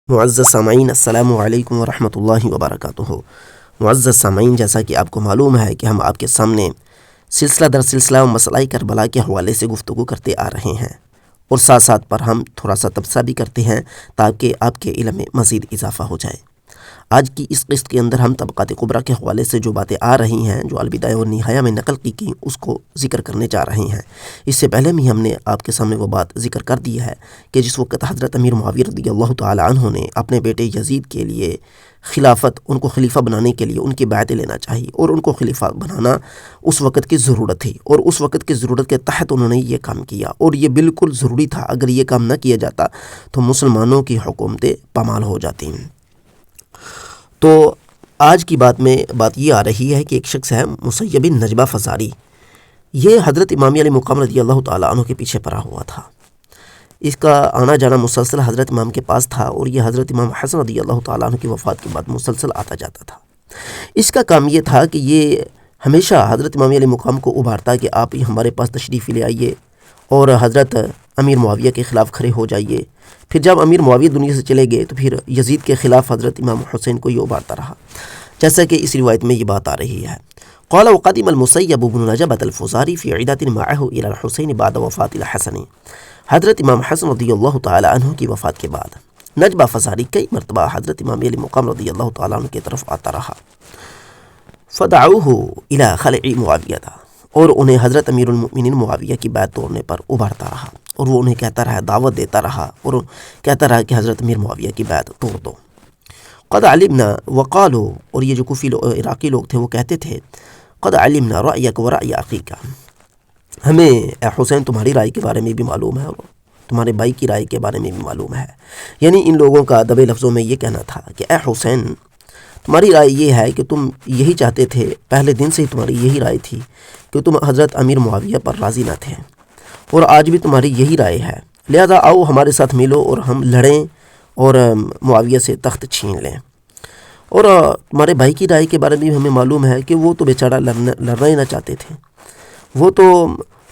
معزز سامعین، السلام علیکم ورحمۃ اللہ وبرکاتہ۔ معزز سامعین، جیسا کہ آپ کو معلوم ہے کہ ہم آپ کے سامنے سلسلہ در سلسلہ مسئلہ کربلا کے حوالے سے گفتگو کرتے آ رہے ہیں، اور ساتھ ساتھ پر ہم تھوڑا سا تبصرہ بھی کرتے ہیں تاکہ آپ کے علم میں مزید اضافہ ہو جائے۔ آج کی اس قسط کے اندر ہم طبقات کبریٰ کے حوالے سے جو باتیں آ رہی ہیں، جو البدایہ و النہایہ میں نقل کی گئیں، اس کو ذکر کرنے جا رہے ہیں۔ اس سے پہلے بھی ہم نے آپ کے سامنے وہ بات ذکر کر دی ہے کہ جس وقت حضرت امیر معاویہ رضی اللہ تعالی عنہ نے اپنے بیٹے یزید کے لیے خلافت، ان کو خلیفہ بنانے کے لیے ان کی بیعت لینا چاہیے، اور ان کو خلیفہ بنانا اس وقت کی ضرورت تھی، اور اس وقت کی ضرورت کے تحت انہوں نے یہ کام کیا، اور یہ بالکل ضروری تھا۔ اگر یہ کام نہ کیا جاتا تو مسلمانوں کی حکومتیں پامال ہو جاتی ہیں۔ تو آج کی بات یہ آ رہی ہے کہ ایک شخص ہے مسیب بن نجبہ فزاری، یہ حضرت امام علی مقام رضی اللہ تعالیٰ عنہ کے پیچھے پڑا ہوا تھا۔ اس کا آنا جانا مسلسل حضرت امام کے پاس تھا، اور یہ حضرت امام حسن رضی اللہ تعالیٰ عنہ کی وفات کے بعد مسلسل آتا جاتا تھا۔ اس کا کام یہ تھا کہ یہ ہمیشہ حضرت امام علی مقام کو ابھارتا کہ آپ ہمارے پاس تشریف لے آئیے اور حضرت امیر معاویہ کے خلاف کھڑے ہو جائیے۔ پھر جب امیر معاویہ دنیا سے چلے گئے تو پھر یزید کے خلاف حضرت امام حسین کو یہ ابھارتا رہا، جیسا کہ اس روایت میں یہ بات آ رہی ہے۔ قال وقدم المسیب بن نجبۃ الفزاری فی عیدۃ معہ الی الحسین بعد وفات الحسن۔ حضرت امام حسن رضی اللہ تعالی عنہ کی وفات کے بعد نجبہ فزاری کئی مرتبہ حضرت امام علی مقام رضی اللہ تعالی عنہ کی طرف آتا رہا۔ فدعوہ الی خلع معاویہ، اور انہیں حضرت امیر المؤمنین معاویہ کی بیعت توڑنے پر ابھارتا رہا، اور وہ انہیں کہتا رہا، دعوت دیتا رہا، اور کہتا رہا کہ حضرت امیر معاویہ کی بیعت توڑ دو۔ قد علمنا وقالوا، اور یہ جو کوفی عراقی لوگ تھے وہ کہتے تھے، قد علمنا رأیک و رأی اخیک، ہمیں اے حسین تمہاری رائے کے بارے میں بھی معلوم ہے اور تمہارے بھائی کی رائے کے بارے میں بھی معلوم ہے۔ یعنی ان لوگوں کا دبے لفظوں میں یہ کہنا تھا کہ اے حسین، تمہاری رائے یہ ہے کہ تم یہی چاہتے تھے، پہلے دن سے ہی تمہاری یہی رائے تھی کہ تم حضرت امیر معاویہ پر راضی نہ تھے، اور آج بھی تمہاری یہی رائے ہے، لہذا آؤ ہمارے ساتھ ملو اور ہم لڑیں اور معاویہ سے تخت چھین لیں۔ اور تمہارے بھائی کی رائے کے بارے میں بھی ہمیں معلوم ہے کہ وہ تو بیچارہ لڑنا ہی نہ چاہتے تھے، وہ تو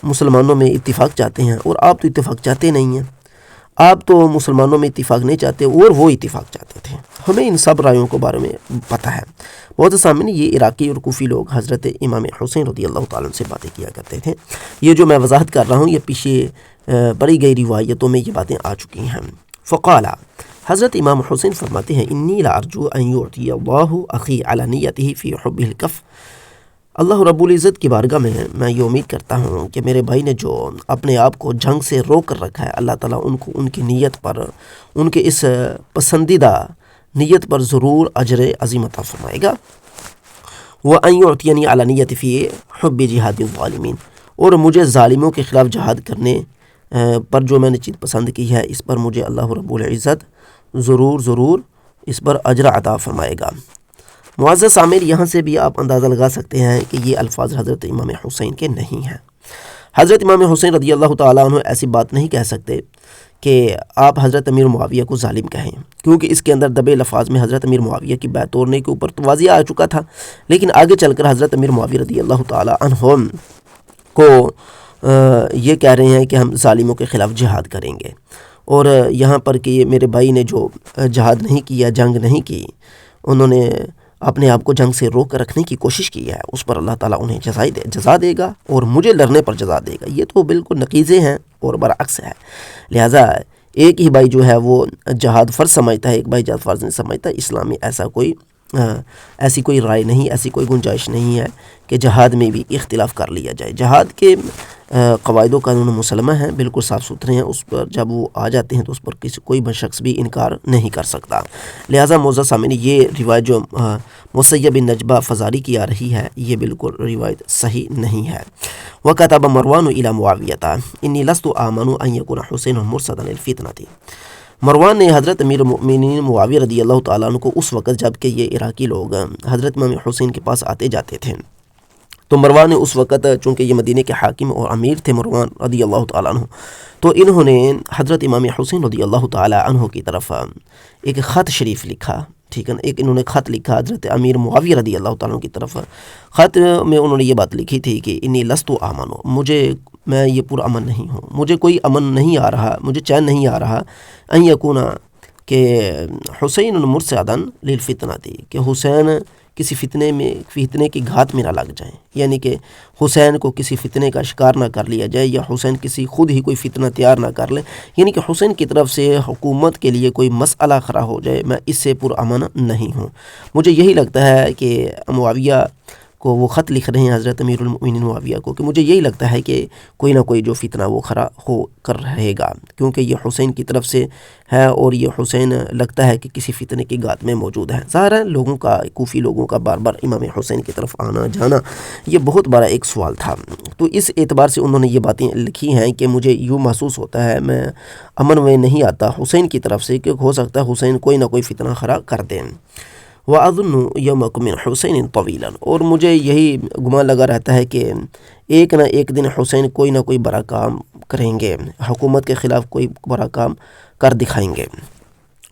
مسلمانوں میں اتفاق چاہتے ہیں، اور آپ تو اتفاق چاہتے نہیں ہیں، آپ تو مسلمانوں میں اتفاق نہیں چاہتے اور وہ اتفاق چاہتے تھے۔ ہمیں ان سب رائیوں کے بارے میں پتہ ہے۔ بہت سامنے یہ عراقی اور کوفی لوگ حضرت امام حسین رضی اللہ تعالیٰ عنہ سے باتیں کیا کرتے تھے۔ یہ جو میں وضاحت کر رہا ہوں یہ پیچھے پڑھی گئی روایتوں میں یہ باتیں آ چکی ہیں۔ فقال، حضرت امام حسین فرماتے ہیں، انی لارجو ان یعطی اللہ اخی علی نیتہ فی حب الکف، اللہ رب العزت کی بارگاہ میں میں یہ امید کرتا ہوں کہ میرے بھائی نے جو اپنے آپ کو جنگ سے روک کر رکھا ہے، اللہ تعالیٰ ان کو ان کی نیت پر، ان کے اس پسندیدہ نیت پر ضرور اجر عظیم عطا فرمائے گا۔ وَأَن يُعْطِيَنِي عَلَى نِيَّتِ فِي حُبِّ جِهَادِ الظَّالِمِينَ، اور مجھے ظالموں کے خلاف جہاد کرنے پر جو میں نے چیز پسند کی ہے، اس پر مجھے اللہ رب العزت ضرور اس پر اجر عطا فرمائے گا۔ معزز سامر، یہاں سے بھی آپ اندازہ لگا سکتے ہیں کہ یہ الفاظ حضرت امام حسین کے نہیں ہیں۔ حضرت امام حسین رضی اللہ تعالیٰ عنہ ایسی بات نہیں کہہ سکتے کہ آپ حضرت امیر معاویہ کو ظالم کہیں، کیونکہ اس کے اندر دبے لفاظ میں حضرت امیر معاویہ کی بیعت توڑنے کے اوپر تو واضح آ چکا تھا، لیکن آگے چل کر حضرت امیر معاویہ رضی اللہ تعالیٰ عنہ کو یہ کہہ رہے ہیں کہ ہم ظالموں کے خلاف جہاد کریں گے، اور یہاں پر کہ میرے بھائی نے جو جہاد نہیں کیا، جنگ نہیں کی، انہوں نے اپنے آپ کو جنگ سے روک کر رکھنے کی کوشش کی ہے، اس پر اللہ تعالیٰ انہیں جزا دے گا اور مجھے لڑنے پر جزا دے گا۔ یہ تو بالکل نقیضے ہیں اور برعکس ہے۔ لہٰذا ایک ہی بھائی جو ہے وہ جہاد فرض سمجھتا ہے، ایک بھائی جہاد فرض نہیں سمجھتا۔ اسلام میں ایسی کوئی رائے نہیں، ایسی کوئی گنجائش نہیں ہے کہ جہاد میں بھی اختلاف کر لیا جائے۔ جہاد کے قواعد و قانون مسلمہ ہیں، بالکل صاف ستھرے ہیں، اس پر جب وہ آ جاتے ہیں تو اس پر کوئی بھی شخص بھی انکار نہیں کر سکتا۔ لہٰذا معزز سامعین، یہ روایت جو مسیب بن نجبہ فزاری کی آ رہی ہے یہ بالکل روایت صحیح نہیں ہے۔ وَكَتَبَ مروان إِلَى مُعَاوِيَةَ إِنِّي لَسْتُ آمَنُ أَن يَكُونَ حُسَيْنٌ مُرْصَدًا لِلْفِتْنَةِ، مروان نے حضرت امیر المؤمنین معاویہ رضی اللہ تعالیٰ عنہ کو اس وقت جب کہ یہ عراقی لوگ حضرت امام حسین کے پاس آتے جاتے تھے، تو مروان نے اس وقت، چونکہ یہ مدینہ کے حاکم اور امیر تھے مروان رضی اللہ تعالیٰ عنہ، تو انہوں نے حضرت امام حسین رضی اللہ تعالیٰ عنہ کی طرف ایک خط شریف لکھا، ٹھیک ہے نا، ایک انہوں نے خط لکھا حضرت امیر معاویہ رضی اللہ تعالیٰ عنہ کی طرف۔ خط میں انہوں نے یہ بات لکھی تھی کہ انی لست آمن، میں یہ پر امن نہیں ہوں، مجھے کوئی امن نہیں آ رہا، مجھے چین نہیں آ رہا، ان یکونا کہ حسین مرصداً للفتنہ کہ حسین کسی فتنے کی گھات میں نہ لگ جائیں، یعنی کہ حسین کو کسی فتنے کا شکار نہ کر لیا جائے، یا حسین خود ہی کوئی فتنہ تیار نہ کر لے، یعنی کہ حسین کی طرف سے حکومت کے لیے کوئی مسئلہ کھڑا ہو جائے، میں اس سے پرامن نہیں ہوں۔ مجھے یہی لگتا ہے کہ معاویہ کو وہ خط لکھ رہے ہیں حضرت امیر المؤمنین معاویہ کو، کہ مجھے یہی لگتا ہے کہ کوئی نہ کوئی جو فتنہ وہ کھڑا ہو کر رہے گا، کیونکہ یہ حسین کی طرف سے ہے اور یہ حسین لگتا ہے کہ کسی فتنے کی گات میں موجود ہے۔ ظاہر ہے کوفی لوگوں کا بار بار امام حسین کی طرف آنا جانا یہ بہت بڑا ایک سوال تھا، تو اس اعتبار سے انہوں نے یہ باتیں لکھی ہیں کہ مجھے یوں محسوس ہوتا ہے، میں امن میں نہیں آتا حسین کی طرف سے، کہ ہو سکتا ہے حسین کوئی نہ کوئی فتنہ کھڑا کر دیں۔ وَأَظُنُّ يَوْمَكُمْ مِنْ حُسَيْنٍ طَوِيلًا، اور مجھے یہی گمان لگا رہتا ہے کہ ایک نہ ایک دن حسین کوئی نہ کوئی بڑا کام کریں گے، حکومت کے خلاف کوئی بڑا کام کر دکھائیں گے۔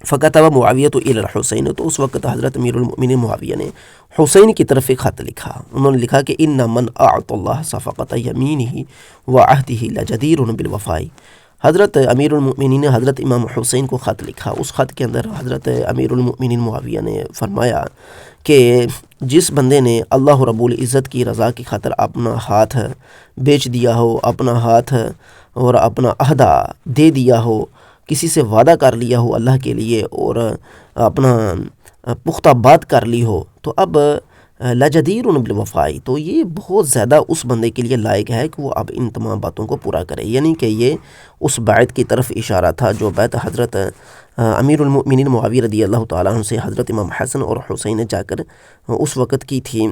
فَكَتَبَ مُعَاوِيَةُ إِلَى الْحُسَيْنِ، تو اس وقت حضرت امیر المؤمنین معاویہ نے حسین کی طرف ایک خط لکھا، انہوں نے لکھا کہ إِنَّ مَنْ أَعْطَى اللَّهَ صَفَقَةَ يَمِينِهِ وَعَهْدِهِ لَجَدِيرٌ بِالْوَفَاءِ۔ حضرت امیر المؤمنین نے حضرت امام حسین کو خط لکھا، اس خط کے اندر حضرت امیر المؤمنین معاویہ نے فرمایا کہ جس بندے نے اللہ رب العزت کی رضا کی خاطر اپنا ہاتھ بیچ دیا ہو، اپنا ہاتھ اور اپنا عہدہ دے دیا ہو، کسی سے وعدہ کر لیا ہو اللہ کے لیے اور اپنا پختہ بات کر لی ہو، تو اب لجدیر بالوفائی، تو یہ بہت زیادہ اس بندے کے لیے لائق ہے کہ وہ اب ان تمام باتوں کو پورا کرے، یعنی کہ یہ اس بیعت کی طرف اشارہ تھا جو بیعت حضرت امیر المؤمنین معاویہ رضی اللہ تعالیٰ عنہ سے حضرت امام حسن اور حسین نے جا کر اس وقت کی تھی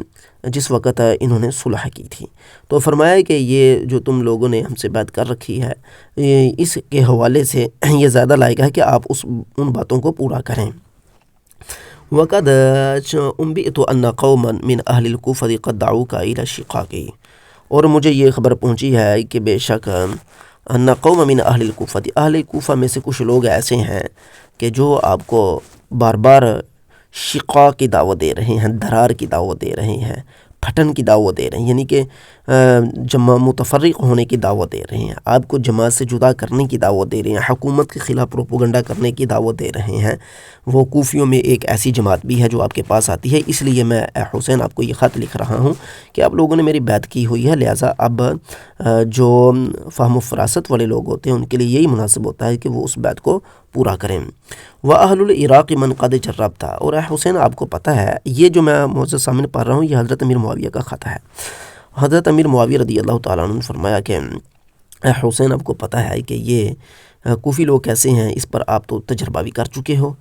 جس وقت انہوں نے صلح کی تھی۔ تو فرمایا کہ یہ جو تم لوگوں نے ہم سے بیعت کر رکھی ہے، اس کے حوالے سے یہ زیادہ لائق ہے کہ آپ ان باتوں کو پورا کریں۔ وَقَدْ أُنْبِئْتُ أَنَّ قَوْمًا مِنْ أَهْلِ الْكُوفَةِ قَدْ دَعُوكَ إِلَى الشِّقَاقِ، اور مجھے یہ خبر پہنچی ہے کہ بے شک أَنَّ قَوْمًا مِنْ أَهْلِ الْكُوفَةِ، اہل کوفہ میں سے کچھ لوگ ایسے ہیں کہ جو آپ کو بار بار شقاق کی دعوت دے رہے ہیں، درار کی دعوت دے رہے ہیں، پھٹن کی دعوت دے رہے ہیں، یعنی کہ جمع متفرق ہونے کی دعوت دے رہے ہیں، آپ کو جماعت سے جدا کرنے کی دعوت دے رہے ہیں، حکومت کے خلاف پروپیگنڈا کرنے کی دعوت دے رہے ہیں۔ وہ کوفیوں میں ایک ایسی جماعت بھی ہے جو آپ کے پاس آتی ہے، اس لیے میں اے حسین آپ کو یہ خط لکھ رہا ہوں کہ آپ لوگوں نے میری بیعت کی ہوئی ہے، لہٰذا اب جو فہم و فراست والے لوگ ہوتے ہیں ان کے لیے یہی مناسب ہوتا ہے کہ وہ اس بیعت کو پورا کریں۔ وَأَهْلُ الْعِرَاقِ مَنْ قَدْ جَرَّبْتَ، اور اے حسین آپ کو پتہ ہے، یہ جو میں معزز سامنے پڑھ رہا ہوں یہ حضرت امیر معاویہ کا خط ہے۔ حضرت امیر معاویہ رضی اللہ تعالیٰ عنہ نے فرمایا کہ اے حسین آپ کو پتہ ہے کہ یہ کوفی لوگ کیسے ہیں، اس پر آپ تو تجربہ بھی کر چکے ہو۔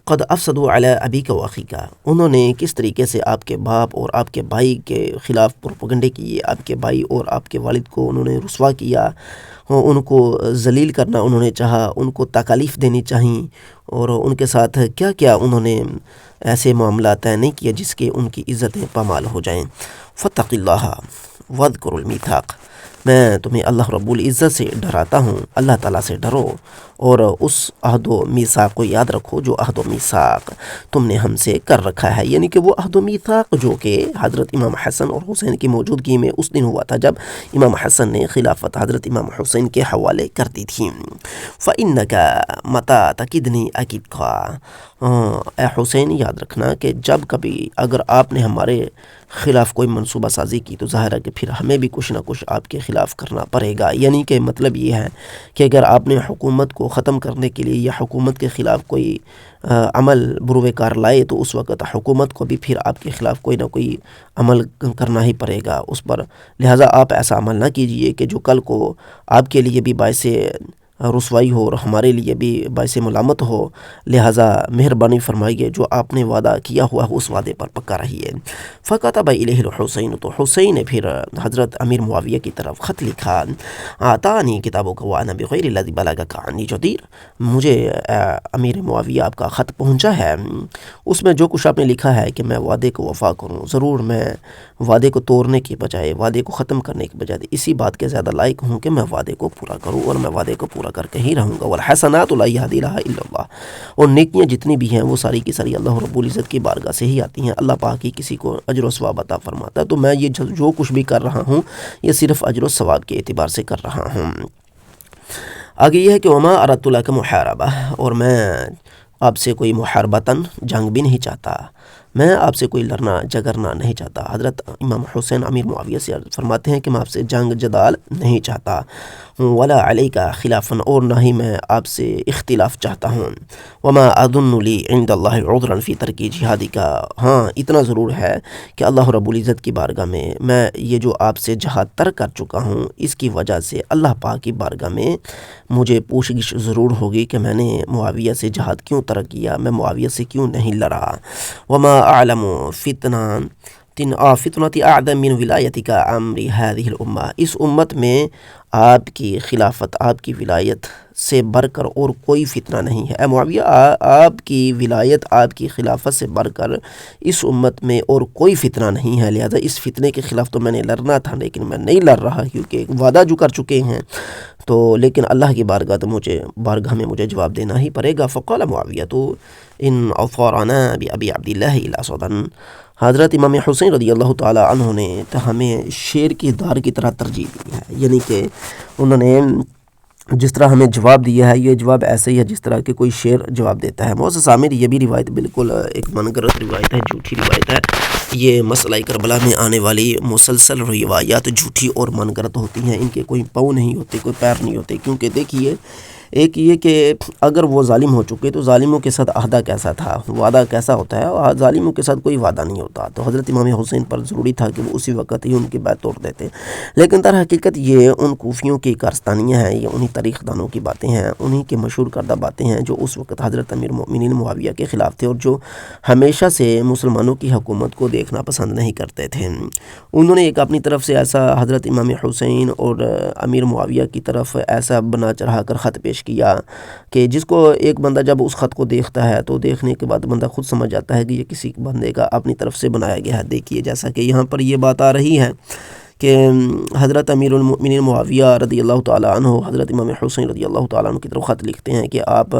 قد افسدوا علی ابیک و اخیک، انہوں نے کس طریقے سے آپ کے باپ اور آپ کے بھائی کے خلاف پروپیگنڈے کیے، آپ کے بھائی اور آپ کے والد کو انہوں نے رسوا کیا، ان کو ذلیل کرنا انہوں نے چاہا، ان کو تکالیف دینی چاہیں، اور ان کے ساتھ کیا کیا انہوں نے ایسے معاملات طے نہیں کیا جس کے ان کی عزتیں پامال ہو جائیں۔ فاتق اللہ واذکر المیثاق، میں تمہیں اللہ رب العزت سے ڈراتا ہوں، اللہ تعالیٰ سے ڈرو اور اس عہد و میثاق کو یاد رکھو جو عہد و میثاق تم نے ہم سے کر رکھا ہے، یعنی کہ وہ عہد و میثاق جو کہ حضرت امام حسن اور حسین کی موجودگی میں اس دن ہوا تھا جب امام حسن نے خلافت حضرت امام حسین کے حوالے کر دی تھی۔ فَإِنَّكَ مَتَى تَكِدْنِي أَكِدْكَ، اے حسین یاد رکھنا کہ جب کبھی اگر آپ نے ہمارے خلاف کوئی منصوبہ سازی کی تو ظاہر ہے کہ پھر ہمیں بھی کچھ نہ کچھ آپ کے خلاف کرنا پڑے گا، یعنی کہ مطلب یہ ہے کہ اگر آپ نے حکومت کو ختم کرنے کے لیے یا حکومت کے خلاف کوئی عمل بروئے کار لائے تو اس وقت حکومت کو بھی پھر آپ کے خلاف کوئی نہ کوئی عمل کرنا ہی پڑے گا اس پر، لہٰذا آپ ایسا عمل نہ کیجئے کہ جو کل کو آپ کے لیے بھی باعث رسوائی ہو اور ہمارے لیے بھی باعث ملامت ہو، لہٰذا مہربانی فرمائیے جو آپ نے وعدہ کیا ہوا اس وعدے پر پکا رہیے۔ فَكَتَبَ إِلَيْهِ الْحُسَيْنُ، تو حسین نے پھر حضرت امیر معاویہ کی طرف خط لکھا، آتانی کتابک وأنا بغیر الذی بلغک عنی جدیر، مجھے امیر معاویہ آپ کا خط پہنچا ہے، اس میں جو کچھ آپ نے لکھا ہے کہ میں وعدے کو وفا کروں، ضرور میں وعدے کو توڑنے کے بجائے وعدے کو ختم کرنے کے بجائے اسی بات کے زیادہ لائق ہوں کہ میں وعدے کو پورا کروں اور میں وعدے کو پورا کر کے ہی رہوں گا۔ والحسنات لا یہدی لہا الا اللہ، اور نیکیاں جتنی بھی ہیں وہ ساری کی ساری اللہ رب العزت کی بارگاہ سے ہی آتی ہیں، اللہ پاک ہی کسی کو اجر و ثواب عطا فرماتا ہے، تو میں یہ جو کچھ بھی کر رہا ہوں یہ صرف اجر و ثواب کے اعتبار سے کر رہا ہوں۔ آگے یہ ہے کہ وما اردت لک محاربہ، اور میں آپ سے کوئی محاربتاً جنگ بھی نہیں چاہتا، میں آپ سے کوئی لڑنا جگرنا نہیں چاہتا۔ حضرت امام حسین امیر معاویہ سے فرماتے ہیں کہ میں آپ سے جنگ جدال نہیں چاہتا، ولا علیک خلافاً، اور نہ ہی میں آپ سے اختلاف چاہتا ہوں۔ وما اظن لی عند اللہ عذرا فی ترک جہادی کا، ہاں اتنا ضرور ہے کہ اللہ رب العزت کی بارگاہ میں یہ جو آپ سے جہاد ترک کر چکا ہوں، اس کی وجہ سے اللہ پاک کی بارگاہ میں مجھے پوچھ گچھ ضرور ہوگی کہ میں نے معاویہ سے جہاد کیوں ترک کیا، میں معاویہ سے کیوں نہیں لڑا۔ وما اعلم فتنة اعظم من ولایتک امر هذه الامہ، اس امت میں آپ کی خلافت، آپ کی ولایت سے بڑھ کر اور کوئی فتنہ نہیں ہے۔ اے معاویہ، آپ کی ولایت، آپ کی خلافت سے بڑھ کر اس امت میں اور کوئی فتنہ نہیں ہے، لہذا اس فتنے کے خلاف تو میں نے لڑنا تھا، لیکن میں نہیں لڑ رہا کیونکہ ایک وعدہ جو کر چکے ہیں، تو لیکن اللہ کی بارگاہ میں مجھے جواب دینا ہی پڑے گا۔ فقال معاویہ تو ان اطارنا بأبی عبداللہ الا صدن، حضرت امام حسین رضی اللہ تعالی عنہ نے ہمیں شیر کی دار کی طرح ترجیح دی ہے، یعنی کہ انہوں نے جس طرح ہمیں جواب دیا ہے، یہ جواب ایسے ہی ہے جس طرح کہ کوئی شیر جواب دیتا ہے۔ معزز سامعین، یہ بھی روایت بالکل ایک من گھڑت روایت ہے، جھوٹی روایت ہے۔ یہ مسئلہ کربلا میں آنے والی مسلسل روایات جھوٹی اور من گھڑت ہوتی ہیں، ان کے کوئی پاؤں نہیں ہوتے، کوئی پیر نہیں ہوتے، کیونکہ دیکھیے ایک یہ کہ اگر وہ ظالم ہو چکے تو ظالموں کے ساتھ عہدہ کیسا تھا، وعدہ کیسا ہوتا ہے، اور ظالموں کے ساتھ کوئی وعدہ نہیں ہوتا۔ تو حضرت امام حسین پر ضروری تھا کہ وہ اسی وقت ہی ان کی بیعت توڑ دیتے، لیکن در حقیقت یہ ان کوفیوں کی کارستانیاں ہیں، یہ انہی تاریخ دانوں کی باتیں ہیں، انہی کے مشہور کردہ باتیں ہیں جو اس وقت حضرت امیر المؤمنین معاویہ کے خلاف تھے، اور جو ہمیشہ سے مسلمانوں کی حکومت کو دیکھنا پسند نہیں کرتے تھے۔ انہوں نے ایک اپنی طرف سے ایسا حضرت امام حسین اور امیر معاویہ کی طرف ایسا بنا چڑھا کر خط پیش کیا کہ جس کو ایک بندہ جب اس خط کو دیکھتا ہے تو دیکھنے کے بعد بندہ خود سمجھ جاتا ہے کہ یہ کسی بندے کا اپنی طرف سے بنایا گیا ہے۔ دیکھیے جیسا کہ یہاں پر یہ بات آ رہی ہے کہ حضرت امیر المؤمنین معاویہ رضی اللہ تعالیٰ عنہ حضرت امام حسین رضی اللہ تعالیٰ عنہ کی طرف خط لکھتے ہیں کہ آپ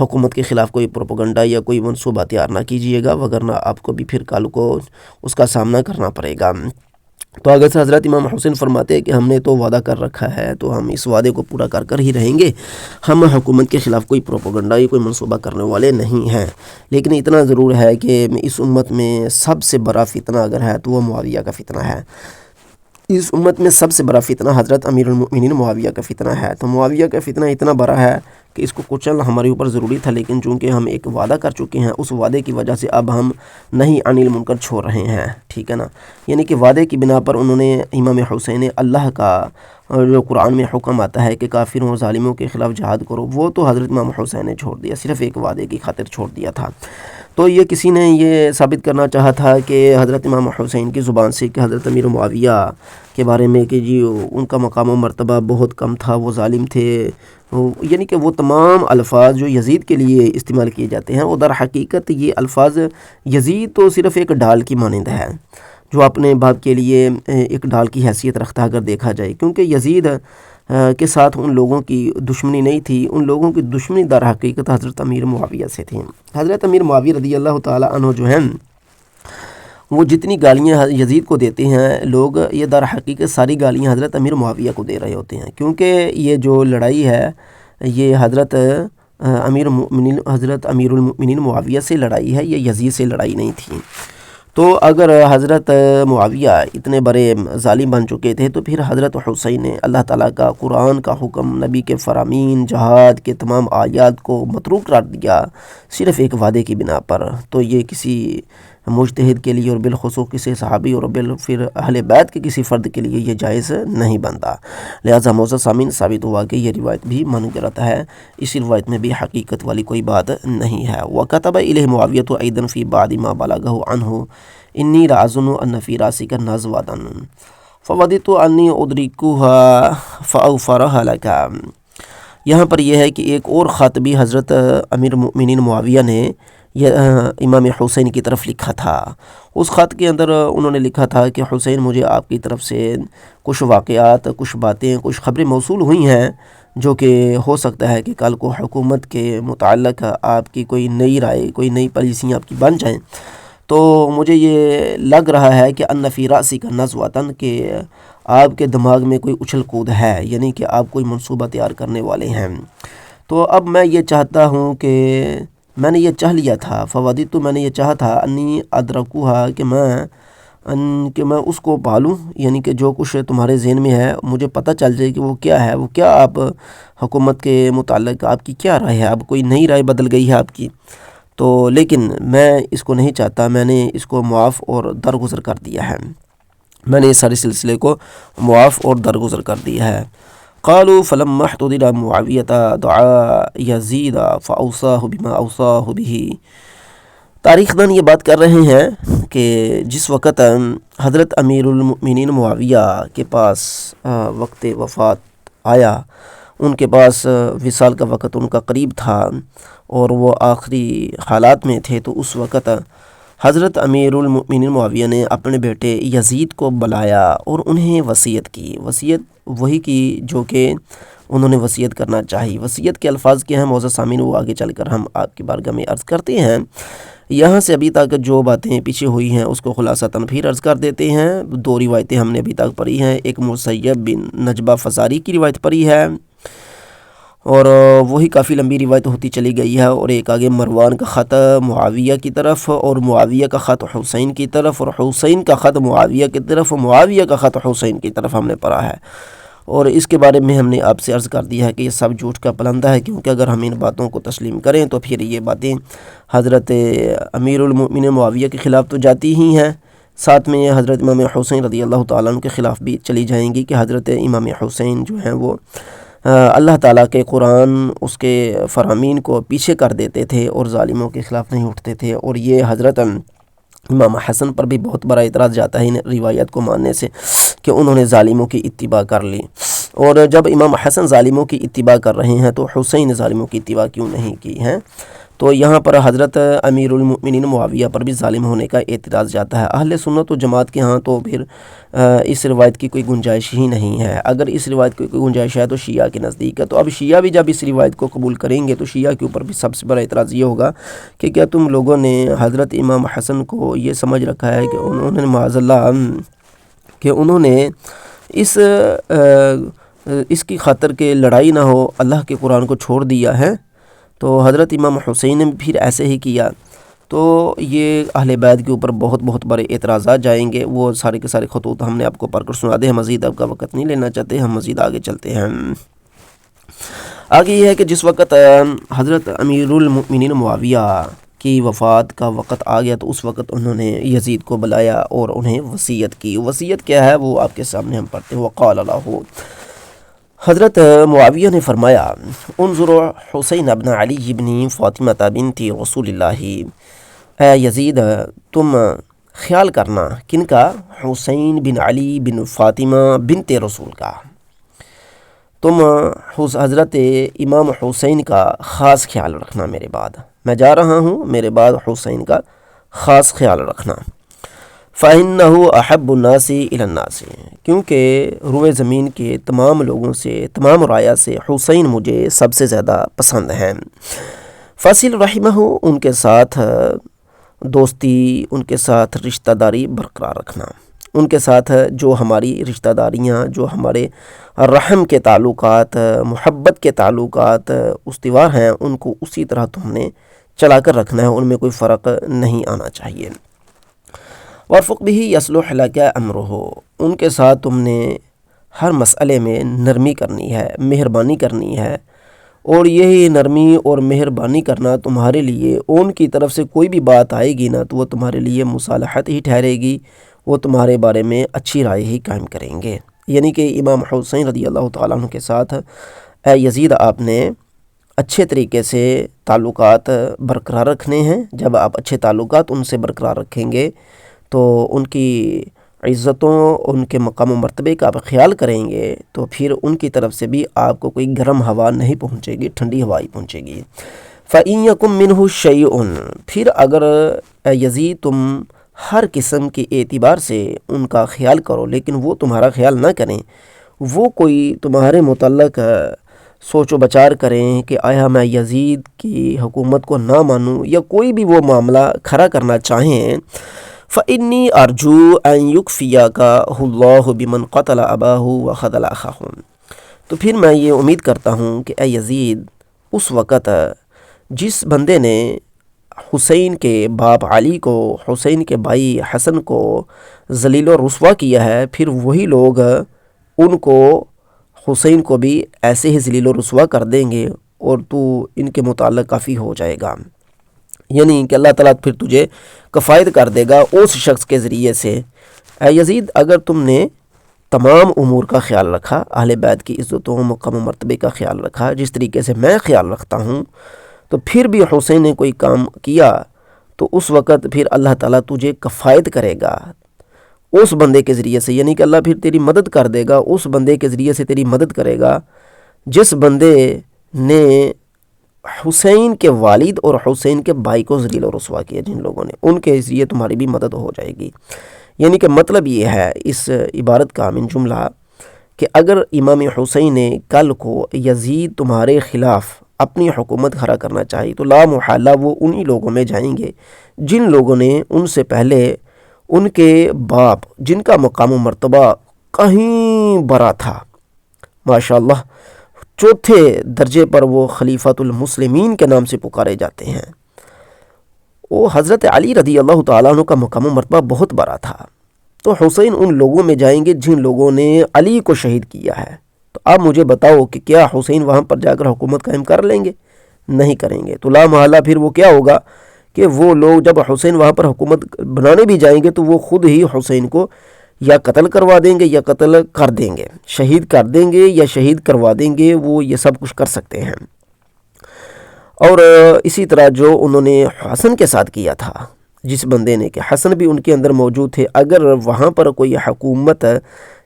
حکومت کے خلاف کوئی پروپیگنڈا یا کوئی منصوبہ تیار نہ کیجیے گا، وگرنہ آپ کو بھی پھر کل کو اس کا سامنا کرنا پڑے گا۔ تو اگر سے حضرت امام حسین فرماتے ہیں کہ ہم نے تو وعدہ کر رکھا ہے تو ہم اس وعدے کو پورا کر کر ہی رہیں گے، ہم حکومت کے خلاف کوئی پروپیگنڈا یا کوئی منصوبہ کرنے والے نہیں ہیں، لیکن اتنا ضرور ہے کہ اس امت میں سب سے بڑا فتنہ اگر ہے تو وہ معاویہ کا فتنہ ہے۔ اس امت میں سب سے بڑا فتنہ حضرت امیر المؤمنین معاویہ کا فتنہ ہے۔ تو معاویہ کا فتنہ اتنا بڑا ہے کہ اس کو کچلنا ہمارے اوپر ضروری تھا، لیکن چونکہ ہم ایک وعدہ کر چکے ہیں، اس وعدے کی وجہ سے اب ہم نہیں عن المنکر چھوڑ رہے ہیں، ٹھیک ہے نا۔ یعنی کہ وعدے کی بنا پر انہوں نے امام حسین، اللہ کا جو قرآن میں حکم آتا ہے کہ کافروں اور ظالموں کے خلاف جہاد کرو، وہ تو حضرت امام حسین نے چھوڑ دیا، صرف ایک وعدے کی خاطر چھوڑ دیا تھا۔ تو یہ کسی نے یہ ثابت کرنا چاہا تھا کہ حضرت امام حسین کی زبان سے کہ حضرت امیر معاویہ کے بارے میں کہ جی ان کا مقام و مرتبہ بہت کم تھا، وہ ظالم تھے، یعنی کہ وہ تمام الفاظ جو یزید کے لیے استعمال کیے جاتے ہیں، وہ در حقیقت یہ الفاظ یزید تو صرف ایک ڈال کی مانند ہے جو اپنے باپ کے لیے ایک ڈال کی حیثیت رکھتا ہے اگر دیکھا جائے، کیونکہ یزید کے ساتھ ان لوگوں کی دشمنی نہیں تھی، ان لوگوں کی دشمنی در حقیقت حضرت امیر معاویہ سے تھی۔ حضرت امیر معاویہ رضی اللہ تعالی عنہ جو ہیں وہ جتنی گالیاں یزید کو دیتے ہیں لوگ، یہ در حقیقت ساری گالیاں حضرت امیر معاویہ کو دے رہے ہوتے ہیں، کیونکہ یہ جو لڑائی ہے یہ حضرت امیر المؤمنین معاویہ سے لڑائی ہے، یہ یزید سے لڑائی نہیں تھی۔ تو اگر حضرت معاویہ اتنے بڑے ظالم بن چکے تھے تو پھر حضرت حسین نے اللہ تعالیٰ کا قرآن کا حکم، نبی کے فرامین، جہاد کے تمام آیات کو متروک قرار دیا صرف ایک وعدے کی بنا پر، تو یہ کسی مجتہد کے لیے اور بالخصوص کسی صحابی اور پھر اہل بیت کے کسی فرد کے لیے یہ جائز نہیں بنتا۔ لہذا معزز سامعین، ثابت ہوا کہ یہ روایت بھی من گھڑت ہے، اسی روایت میں بھی حقیقت والی کوئی بات نہیں ہے۔ وَكَتَبَ إِلَيْهِ مُعَاوِيَةُ أَيْضًا فِي بَعْدِ مَا بَلَغَهُ عَنْهُ إِنِّي لَأَظُنُّ أَنَّ فِي رَأْسِكَ نَزْوَةً فَوَدِدتُّ أَنِّي أُدْرِكُهَا فَأَغْفَرَهَا لَكَ۔ یہاں پر یہ ہے کہ ایک اور خط بھی حضرت امیر المؤمنین معاویہ نے امام حسین کی طرف لکھا تھا۔ اس خط کے اندر انہوں نے لکھا تھا کہ حسین، مجھے آپ کی طرف سے کچھ واقعات، کچھ باتیں، کچھ خبریں موصول ہوئی ہیں جو کہ ہو سکتا ہے کہ کل کو حکومت کے متعلق آپ کی کوئی نئی رائے، کوئی نئی پالیسیاں آپ کی بن جائیں، تو مجھے یہ لگ رہا ہے کہ ان فی رأسک نزوۃ، کہ آپ کے دماغ میں کوئی اچھل کود ہے، یعنی کہ آپ کوئی منصوبہ تیار کرنے والے ہیں۔ تو اب میں یہ چاہتا ہوں کہ میں نے یہ چاہ لیا تھا، فوادی تو میں نے یہ چاہا تھا، انی ادرکوہا کہ میں اس کو پالوں، یعنی کہ جو کچھ تمہارے ذہن میں ہے مجھے پتہ چل جائے کہ وہ کیا ہے، وہ کیا آپ حکومت کے متعلق آپ کی کیا رائے ہے، اب کوئی نئی رائے بدل گئی ہے آپ کی، تو لیکن میں اس کو نہیں چاہتا، میں نے اس کو معاف اور درگزر کر دیا ہے، میں نے اس سارے سلسلے کو معاف اور درگزر کر دیا ہے۔ قالوا فلما احتضر معاویة دعا یزید فاوصاہ بما اوصاہ به۔ تاریخ دان یہ بات کر رہے ہیں کہ جس وقت حضرت امیر المؤمنین معاویہ کے پاس وقت وفات آیا، ان کے پاس وصال کا وقت ان کا قریب تھا اور وہ آخری حالات میں تھے، تو اس وقت حضرت امیر المؤمنین معاویہ نے اپنے بیٹے یزید کو بلایا اور انہیں وصیت کی، وصیت وہی کی جو کہ انہوں نے وصیت کرنا چاہی۔ وصیت کے الفاظ کیا ہیں معزز سامعین، وہ آگے چل کر ہم آپ کی بارگاہ میں عرض کرتے ہیں۔ یہاں سے ابھی تک جو باتیں پیچھے ہوئی ہیں اس کو خلاصتاً پھر عرض کر دیتے ہیں۔ دو روایتیں ہم نے ابھی تک پڑھی ہیں، ایک مسیب بن نجبہ فزاری کی روایت پڑھی ہے اور وہی کافی لمبی روایت ہوتی چلی گئی ہے، اور ایک آگے مروان کا خط معاویہ کی طرف اور معاویہ کا خط حسین کی طرف اور حسین کا خط معاویہ کی طرف اور معاویہ کا خط حسین کی طرف ہم نے پڑھا ہے، اور اس کے بارے میں ہم نے آپ سے عرض کر دیا ہے کہ یہ سب جھوٹ کا پلندہ ہے، کیونکہ اگر ہم ان باتوں کو تسلیم کریں تو پھر یہ باتیں حضرت امیر المؤمنین معاویہ کے خلاف تو جاتی ہی ہیں، ساتھ میں یہ حضرت امام حسین رضی اللہ تعالیٰ عنہ کے خلاف بھی چلی جائیں گی کہ حضرت امام حسین جو ہیں وہ اللہ تعالیٰ کے قرآن اس کے فرامین کو پیچھے کر دیتے تھے اور ظالموں کے خلاف نہیں اٹھتے تھے، اور یہ حضرت امام حسن پر بھی بہت بڑا اعتراض جاتا ہے ان روایت کو ماننے سے کہ انہوں نے ظالموں کی اتباع کر لی، اور جب امام حسن ظالموں کی اتباع کر رہے ہیں تو حسین ظالموں کی اتباع کیوں نہیں کی ہے؟ تو یہاں پر حضرت امیر المؤمنین معاویہ پر بھی ظالم ہونے کا اعتراض جاتا ہے۔ اہل سنت و جماعت کے ہاں تو پھر اس روایت کی کوئی گنجائش ہی نہیں ہے، اگر اس روایت کی کوئی گنجائش ہے تو شیعہ کے نزدیک ہے، تو اب شیعہ بھی جب اس روایت کو قبول کریں گے تو شیعہ کے اوپر بھی سب سے بڑا اعتراض یہ ہوگا کہ کیا تم لوگوں نے حضرت امام حسن کو یہ سمجھ رکھا ہے کہ انہوں نے معاذ اللہ کہ انہوں نے اس کی خاطر کہ لڑائی نہ ہو اللہ کے قرآن کو چھوڑ دیا ہے؟ تو حضرت امام حسین نے پھر ایسے ہی کیا، تو یہ اہل بیت کے اوپر بہت بہت بڑے اعتراضات جائیں گے، وہ سارے کے سارے خطوط ہم نے آپ کو پڑھ کر سنا دے ہیں، مزید آپ کا وقت نہیں لینا چاہتے، ہم مزید آگے چلتے ہیں۔ آگے یہ ہے کہ جس وقت حضرت امیر المؤمنین معاویہ کی وفات کا وقت آ گیا تو اس وقت انہوں نے یزید کو بلایا اور انہیں وصیت کی۔ وصیت کیا ہے وہ آپ کے سامنے ہم پڑھتے ہیں۔ وقال له، حضرت معاویہ نے فرمایا، انظر حسین ابن علی بن فاطمہ بنت رسول اللہ، اے یزید تم خیال کرنا، کن کا؟ حسین بن علی بن فاطمہ بنت رسول کا، تم حضرت امام حسین کا خاص خیال رکھنا، میرے بعد میں جا رہا ہوں، میرے بعد حسین کا خاص خیال رکھنا۔ فَإِنَّهُ أَحَبُّ النَّاسِ إِلَى النَّاسِ، کیونکہ روئے زمین کے تمام لوگوں سے، تمام رعایا سے حسین مجھے سب سے زیادہ پسند ہیں۔ فَصِلْ رَحِمَهُ، ان کے ساتھ دوستی، ان کے ساتھ رشتہ داری برقرار رکھنا، ان کے ساتھ جو ہماری رشتہ داریاں، جو ہمارے رحم کے تعلقات، محبت کے تعلقات استوار ہیں، ان کو اسی طرح تم نے چلا کر رکھنا ہے، ان میں کوئی فرق نہیں آنا چاہیے۔ وَارْفُقْ بِهِ يَصْلُحْ لَكَ أَمْرُهُ، ان کے ساتھ تم نے ہر مسئلے میں نرمی کرنی ہے، مہربانی کرنی ہے، اور یہی نرمی اور مہربانی کرنا تمہارے لیے، ان کی طرف سے کوئی بھی بات آئے گی نا تو وہ تمہارے لیے مصالحت ہی ٹھہرے گی، وہ تمہارے بارے میں اچھی رائے ہی قائم کریں گے۔ یعنی کہ امام حسین رضی اللہ تعالیٰ عنہ کے ساتھ اے یزید آپ نے اچھے طریقے سے تعلقات برقرار رکھنے ہیں۔ جب آپ اچھے تعلقات ان سے برقرار رکھیں گے تو ان کی عزتوں، ان کے مقام و مرتبے کا آپ خیال کریں گے تو پھر ان کی طرف سے بھی آپ کو کوئی گرم ہوا نہیں پہنچے گی، ٹھنڈی ہوا ہی پہنچے گی۔ فَإِن يَكُن مِّنْهُ شَيْءٌ، پھر اگر اے یزید تم ہر قسم کے اعتبار سے ان کا خیال کرو لیکن وہ تمہارا خیال نہ کریں، وہ کوئی تمہارے متعلق سوچ و بچار کریں کہ آیا میں یزید کی حکومت کو نہ مانوں، یا کوئی بھی وہ معاملہ کھڑا کرنا چاہیں، فَإِنِّي أَرْجُو أَن يُكْفِيَكَهُ اللَّهُ بِمَنْ قَتَلَ أَبَاهُ وَخَذَلَ أَخَاهُ، تو پھر میں یہ امید کرتا ہوں کہ اے یزید اس وقت جس بندے نے حسین کے باپ علی کو، حسین کے بھائی حسن کو ذلیل و رسوا کیا ہے، پھر وہی لوگ ان کو، حسین کو بھی ایسے ہی ذلیل و رسوا کر دیں گے اور تو ان کے متعلق کافی ہو جائے گا، یعنی کہ اللہ تعالیٰ پھر تجھے کفایت کر دے گا اس شخص کے ذریعے سے۔ اے یزید، اگر تم نے تمام امور کا خیال رکھا، اہل بیت کی عزت و مقام و مرتبے کا خیال رکھا جس طریقے سے میں خیال رکھتا ہوں، تو پھر بھی حسین نے کوئی کام کیا تو اس وقت پھر اللہ تعالیٰ تجھے کفایت کرے گا اس بندے کے ذریعے سے، یعنی کہ اللہ پھر تیری مدد کر دے گا، اس بندے کے ذریعے سے تیری مدد کرے گا جس بندے نے حسین کے والد اور حسین کے بھائی کو ذلیل و رسوا کیا، جن لوگوں نے، ان کے ذریعے تمہاری بھی مدد ہو جائے گی۔ یعنی کہ مطلب یہ ہے اس عبارت کا من جملہ کہ اگر امام حسین نے کل کو یزید تمہارے خلاف اپنی حکومت کھڑا کرنا چاہی تو لا محالہ وہ انہی لوگوں میں جائیں گے جن لوگوں نے ان سے پہلے ان کے باپ، جن کا مقام و مرتبہ کہیں برا تھا، ماشاءاللہ چوتھے درجے پر وہ خلیفۃ المسلمین کے نام سے پکارے جاتے ہیں، وہ حضرت علی رضی اللہ تعالیٰ عنہ کا مقام و مرتبہ بہت بڑا تھا، تو حسین ان لوگوں میں جائیں گے جن لوگوں نے علی کو شہید کیا ہے۔ تو آپ مجھے بتاؤ کہ کیا حسین وہاں پر جا کر حکومت قائم کر لیں گے؟ نہیں کریں گے۔ تو لا محالہ پھر وہ کیا ہوگا کہ وہ لوگ جب حسین وہاں پر حکومت بنانے بھی جائیں گے تو وہ خود ہی حسین کو یا قتل کروا دیں گے یا قتل کر دیں گے، شہید کر دیں گے یا شہید کروا دیں گے، وہ یہ سب کچھ کر سکتے ہیں۔ اور اسی طرح جو انہوں نے حسن کے ساتھ کیا تھا، جس بندے نے، کہ حسن بھی ان کے اندر موجود تھے، اگر وہاں پر کوئی حکومت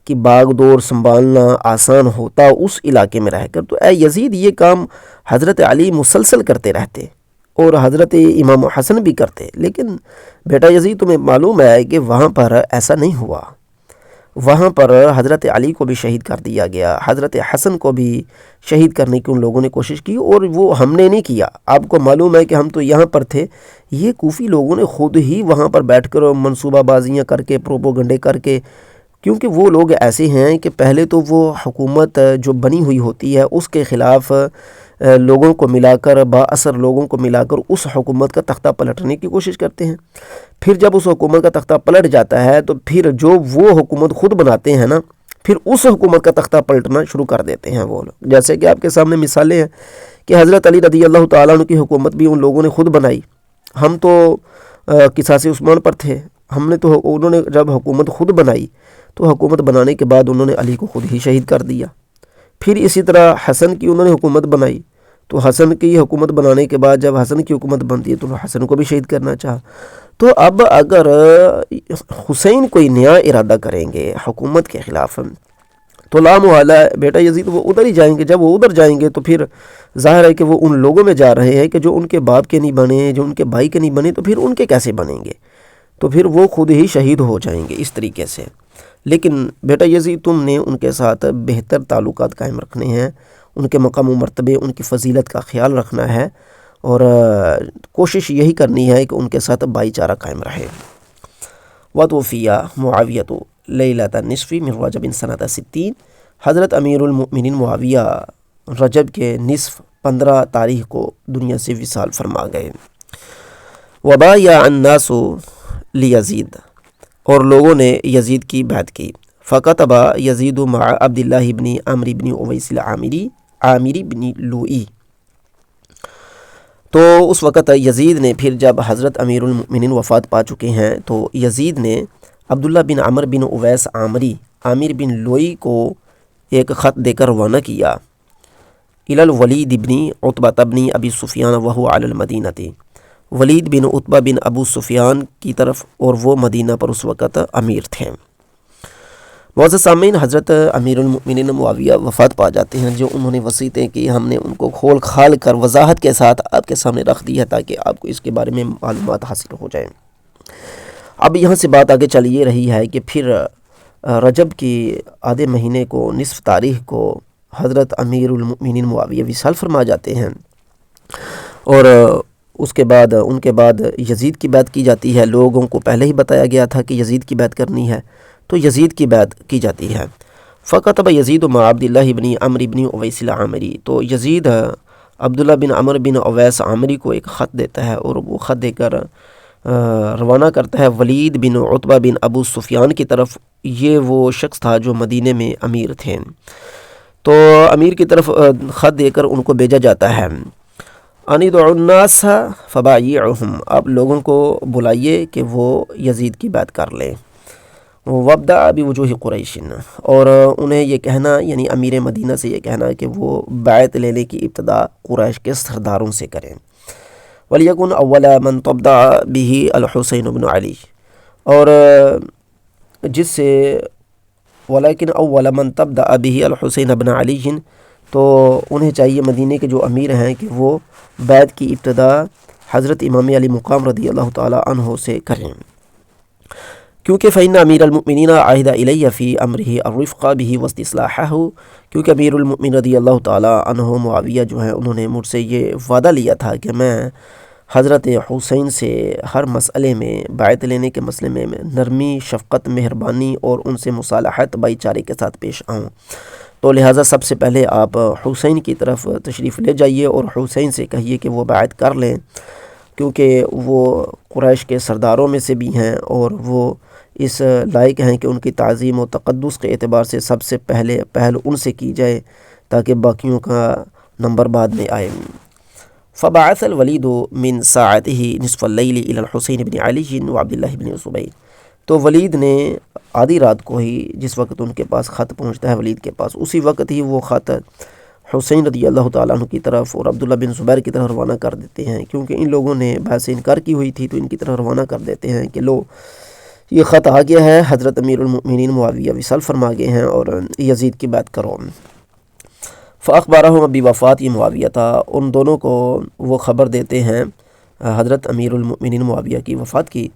کی باغ دور سنبھالنا آسان ہوتا اس علاقے میں رہ کر، تو اے یزید یہ کام حضرت علی مسلسل کرتے رہتے اور حضرت امام حسن بھی کرتے، لیکن بیٹا یزید تمہیں معلوم ہے کہ وہاں پر ایسا نہیں ہوا، وہاں پر حضرت علی کو بھی شہید کر دیا گیا، حضرت حسن کو بھی شہید کرنے کی ان لوگوں نے کوشش کی، اور وہ ہم نے نہیں کیا، آپ کو معلوم ہے کہ ہم تو یہاں پر تھے، یہ کوفی لوگوں نے خود ہی وہاں پر بیٹھ کر منصوبہ بازیاں کر کے، پروپوگنڈے کر کے، کیونکہ وہ لوگ ایسے ہیں کہ پہلے تو وہ حکومت جو بنی ہوئی ہوتی ہے اس کے خلاف لوگوں کو ملا کر، با اثر لوگوں کو ملا کر اس حکومت کا تختہ پلٹنے کی کوشش کرتے ہیں، پھر جب اس حکومت کا تختہ پلٹ جاتا ہے تو پھر جو وہ حکومت خود بناتے ہیں نا، پھر اس حکومت کا تختہ پلٹنا شروع کر دیتے ہیں وہ لوگ، جیسے کہ آپ کے سامنے مثالیں ہیں کہ حضرت علی رضی اللہ تعالیٰ عنہ کی حکومت بھی ان لوگوں نے خود بنائی، ہم تو قصاص عثمان پر تھے، ہم نے تو، انہوں نے جب حکومت خود بنائی تو حکومت بنانے کے بعد انہوں نے علی کو خود ہی شہید کر دیا، پھر اسی طرح حسن کی انہوں نے حکومت بنائی، تو حسن کی حکومت بنانے کے بعد جب حسن کی حکومت بنتی ہے تو حسن کو بھی شہید کرنا چاہا۔ تو اب اگر حسین کوئی نیا ارادہ کریں گے حکومت کے خلاف تو لا محالہ بیٹا یزید وہ ادھر ہی جائیں گے، جب وہ ادھر جائیں گے تو پھر ظاہر ہے کہ وہ ان لوگوں میں جا رہے ہیں کہ جو ان کے باپ کے نہیں بنے، جو ان کے بھائی کے نہیں بنے، تو پھر ان کے کیسے بنیں گے؟ تو پھر وہ خود ہی شہید ہو جائیں گے اس طریقے سے۔ لیکن بیٹا یزید تم نے ان کے ساتھ بہتر تعلقات قائم رکھنے ہیں، ان کے مقام و مرتبے، ان کی فضیلت کا خیال رکھنا ہے، اور کوشش یہی کرنی ہے کہ ان کے ساتھ بھائی چارہ قائم رہے۔ وتوفی معاویۃ لیلۃ النصف من رجب سنۃ 60، حضرت امیر المؤمنین معاویہ رجب کے نصف 15 تاریخ کو دنیا سے وصال فرما گئے۔ وبایع الناس لیزید، اور لوگوں نے یزید کی بیعت کی۔ فکتب یزید مع عبداللہ بن عمرو بن اویس عامری بن لوئی، تو اس وقت یزید نے، پھر جب حضرت امیر المؤمنین وفات پا چکے ہیں تو یزید نے عبداللہ بن عمرو بن اویس عامر بن لوئی کو ایک خط دے کر روانہ کیا، الی الولید بن عتبہ بن ابی سفیان وہو علی المدینہ، ولید بن عتبہ بن ابو سفیان کی طرف، اور وہ مدینہ پر اس وقت امیر تھے۔ معزز سامعین، حضرت امیر المؤمنین معاویہ وفات پا جاتے ہیں، جو انہوں نے وصیتیں کی ہم نے ان کو کھول کھال کر وضاحت کے ساتھ آپ کے سامنے رکھ دی ہے تاکہ آپ کو اس کے بارے میں معلومات حاصل ہو جائیں۔ اب یہاں سے بات آگے چل یہ رہی ہے کہ پھر رجب کی آدھے مہینے کو نصف تاریخ کو حضرت امیر المؤمنین معاویہ وصال فرما جاتے ہیں، اور اس کے بعد ان کے بعد یزید کی بیعت کی جاتی ہے۔ لوگوں کو پہلے ہی بتایا گیا تھا کہ یزید کی بیعت کرنی ہے، تو یزید کی بیعت کی جاتی ہے۔ فکتب یزید مع عبداللہ بن عمرو بن اویس العامری، تو یزید عبداللہ بن عمر بن اویس عامری کو ایک خط دیتا ہے اور وہ خط دے کر روانہ کرتا ہے ولید بن عتبہ بن ابو سفیان کی طرف۔ یہ وہ شخص تھا جو مدینے میں امیر تھے، تو امیر کی طرف خط دے کر ان کو بھیجا جاتا ہے، انی دعوا الناس فبایعہم، آپ لوگوں کو بلائیے کہ وہ یزید کی بیعت کر لیں، وابدع بوجوہ قریش، اور انہیں یہ کہنا، یعنی امیر مدینہ سے یہ کہنا کہ وہ بیعت لینے کی ابتدا قریش کے سرداروں سے کریں، ولیکن اول من تبدع به الحسین بن علی، اور جس سے ولیکن اول من تبدع به الحسین بن علی، تو انہیں چاہیے مدینے کے جو امیر ہیں کہ وہ بیعت کی ابتدا حضرت امام علی مقام رضی اللہ تعالی عنہ سے کریں، کیونکہ فإن امیر المؤمنین عہد الی فی امرہ الرفق بہ واستصلاحہ، کیونکہ امیر المؤمنین رضی اللہ تعالی عنہ معاویہ جو ہیں انہوں نے مجھ سے یہ وعدہ لیا تھا کہ میں حضرت حسین سے ہر مسئلے میں، بیعت لینے کے مسئلے میں نرمی، شفقت، مہربانی اور ان سے مصالحت، بھائی چارے کے ساتھ پیش آؤں، تو لہٰذا سب سے پہلے آپ حسین کی طرف تشریف لے جائیے اور حسین سے کہیے کہ وہ بیعت کر لیں، کیونکہ وہ قریش کے سرداروں میں سے بھی ہیں اور وہ اس لائق ہیں کہ ان کی تعظیم و تقدس کے اعتبار سے سب سے پہل ان سے کی جائے تاکہ باقیوں کا نمبر بعد میں آئے۔ فبعث الولید من ساعته نصف اللیل الی الحسین بن علی و عبداللہ بن زبیر، تو ولید نے آدھی رات کو ہی، جس وقت ان کے پاس خط پہنچتا ہے ولید کے پاس، اسی وقت ہی وہ خط حسین رضی اللہ تعالیٰ عنہ کی طرف اور عبداللہ بن زبیر کی طرف روانہ کر دیتے ہیں، کیونکہ ان لوگوں نے بیعت سے انکار کی ہوئی تھی، تو ان کی طرف روانہ کر دیتے ہیں کہ لو یہ خط آ گیا ہے، حضرت امیر المؤمنین معاویہ وصال فرما گئے ہیں اور یزید کی بیعت کرو۔ فاخبرہم بوفات معاویہ تھا، ان دونوں کو وہ خبر دیتے ہیں حضرت امیر المؤمنین معاویہ کی وفات کی،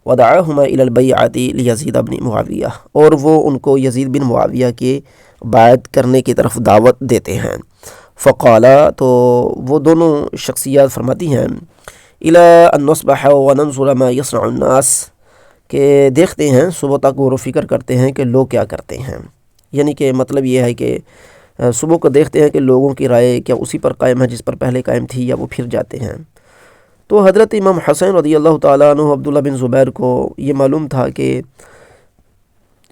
ودعاہما الی البیعۃ لیزید بن معاویہ، اور وہ ان کو یزید بن معاویہ کی بیعت کرنے کی طرف دعوت دیتے ہیں۔ فقالا، تو وہ دونوں شخصیات فرماتی ہیں، الی ان نصبح وننظر ما یصنع الناس، کہ دیکھتے ہیں، صبح تک غور و فکر کرتے ہیں کہ لوگ کیا کرتے ہیں، یعنی کہ مطلب یہ ہے کہ صبح کو دیکھتے ہیں کہ لوگوں کی رائے کیا اسی پر قائم ہے جس پر پہلے قائم تھی یا وہ پھر جاتے ہیں۔ تو حضرت امام حسین رضی اللہ تعالیٰ عنہ عبداللہ بن زبیر کو یہ معلوم تھا کہ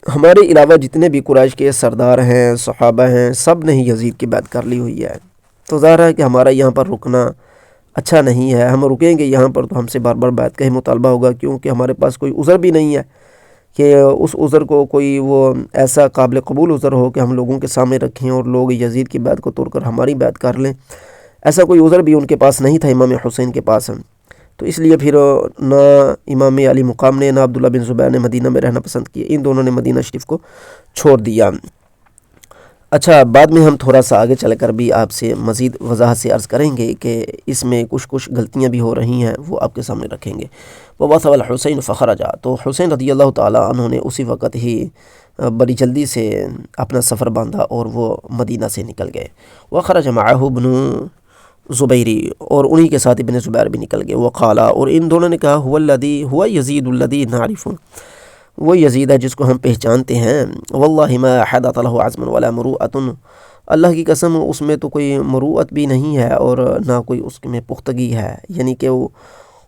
ہمارے علاوہ جتنے بھی قریش کے سردار ہیں، صحابہ ہیں، سب نے ہی یزید کی بیعت کر لی ہوئی ہے، تو ظاہر ہے کہ ہمارا یہاں پر رکنا اچھا نہیں ہے، ہم رکیں گے یہاں پر تو ہم سے بار بار بیعت کا ہی مطالبہ ہوگا، کیونکہ ہمارے پاس کوئی عذر بھی نہیں ہے کہ اس عذر کو کوئی وہ ایسا قابل قبول عذر ہو کہ ہم لوگوں کے سامنے رکھیں اور لوگ یزید کی بیعت کو توڑ کر ہماری بیعت کر لیں، ایسا کوئی عذر بھی ان کے پاس نہیں تھا امام حسین کے پاس۔ تو اس لیے پھر نہ امام علی مقام نے نہ عبداللہ بن زبیر نے مدینہ میں رہنا پسند کیا، ان دونوں نے مدینہ شریف کو چھوڑ دیا۔ اچھا، بعد میں ہم تھوڑا سا آگے چل کر بھی آپ سے مزید وضاحت سے عرض کریں گے کہ اس میں کچھ غلطیاں بھی ہو رہی ہیں، وہ آپ کے سامنے رکھیں گے۔ وَوَثَوَ الْحُسَيْنُ فَخَرَجَ، تو حسین رضی اللہ تعالیٰ عنہ نے اسی وقت ہی بڑی جلدی سے اپنا سفر باندھا اور وہ مدینہ سے نکل گئے۔ وَخَرَجَ مَعَهُ ابْنُ زبیری، اور انہی کے ساتھ ابن زبیر بھی نکل گئے۔ وقالا، اور ان دونوں نے کہا، هو یزید الذی نعرف، وہ یزید ہے جس کو ہم پہچانتے ہیں۔ واللہ ما حدث له عزم ولا مروءۃ، اللہ کی قسم اس میں تو کوئی مروءت بھی نہیں ہے اور نہ کوئی اس میں پختگی ہے، یعنی کہ وہ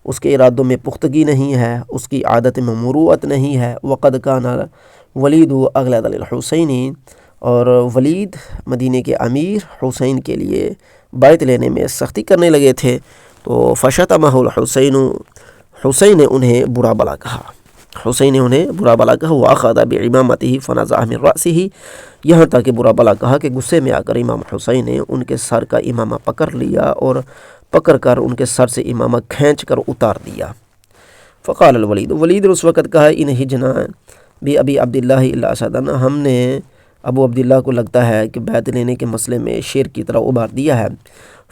اس کے ارادوں میں پختگی نہیں ہے، اس کی عادت میں مروءت نہیں ہے۔ وقد کان ولید اغلظ للحسین، اور ولید مدینے کے امیر حسین کے لیے بیعت لینے میں سختی کرنے لگے تھے، تو فشتمہ الحسین، حسین نے انہیں برا بلا کہا، حسین نے انہیں برا بلا کہا۔ وَأَخَذَ بِعِمَامَتِهِ فَنَزَعَ مِنْ رَأْسِهِ، یہاں تک کہ برا بلا کہا کہ غصے میں آ کر امام حسین نے ان کے سر کا امامہ پکڑ لیا اور پکڑ کر ان کے سر سے امامہ کھینچ کر اتار دیا۔ فقال الولید، ولید نے اس وقت کہا، ان ہجنا بِأَبِي عَبْدِ اللَّهِ إِلَّا أَسَدًا، ہم نے ابو عبداللہ کو لگتا ہے کہ بیعت لینے کے مسئلے میں شیر کی طرح ابھار دیا ہے۔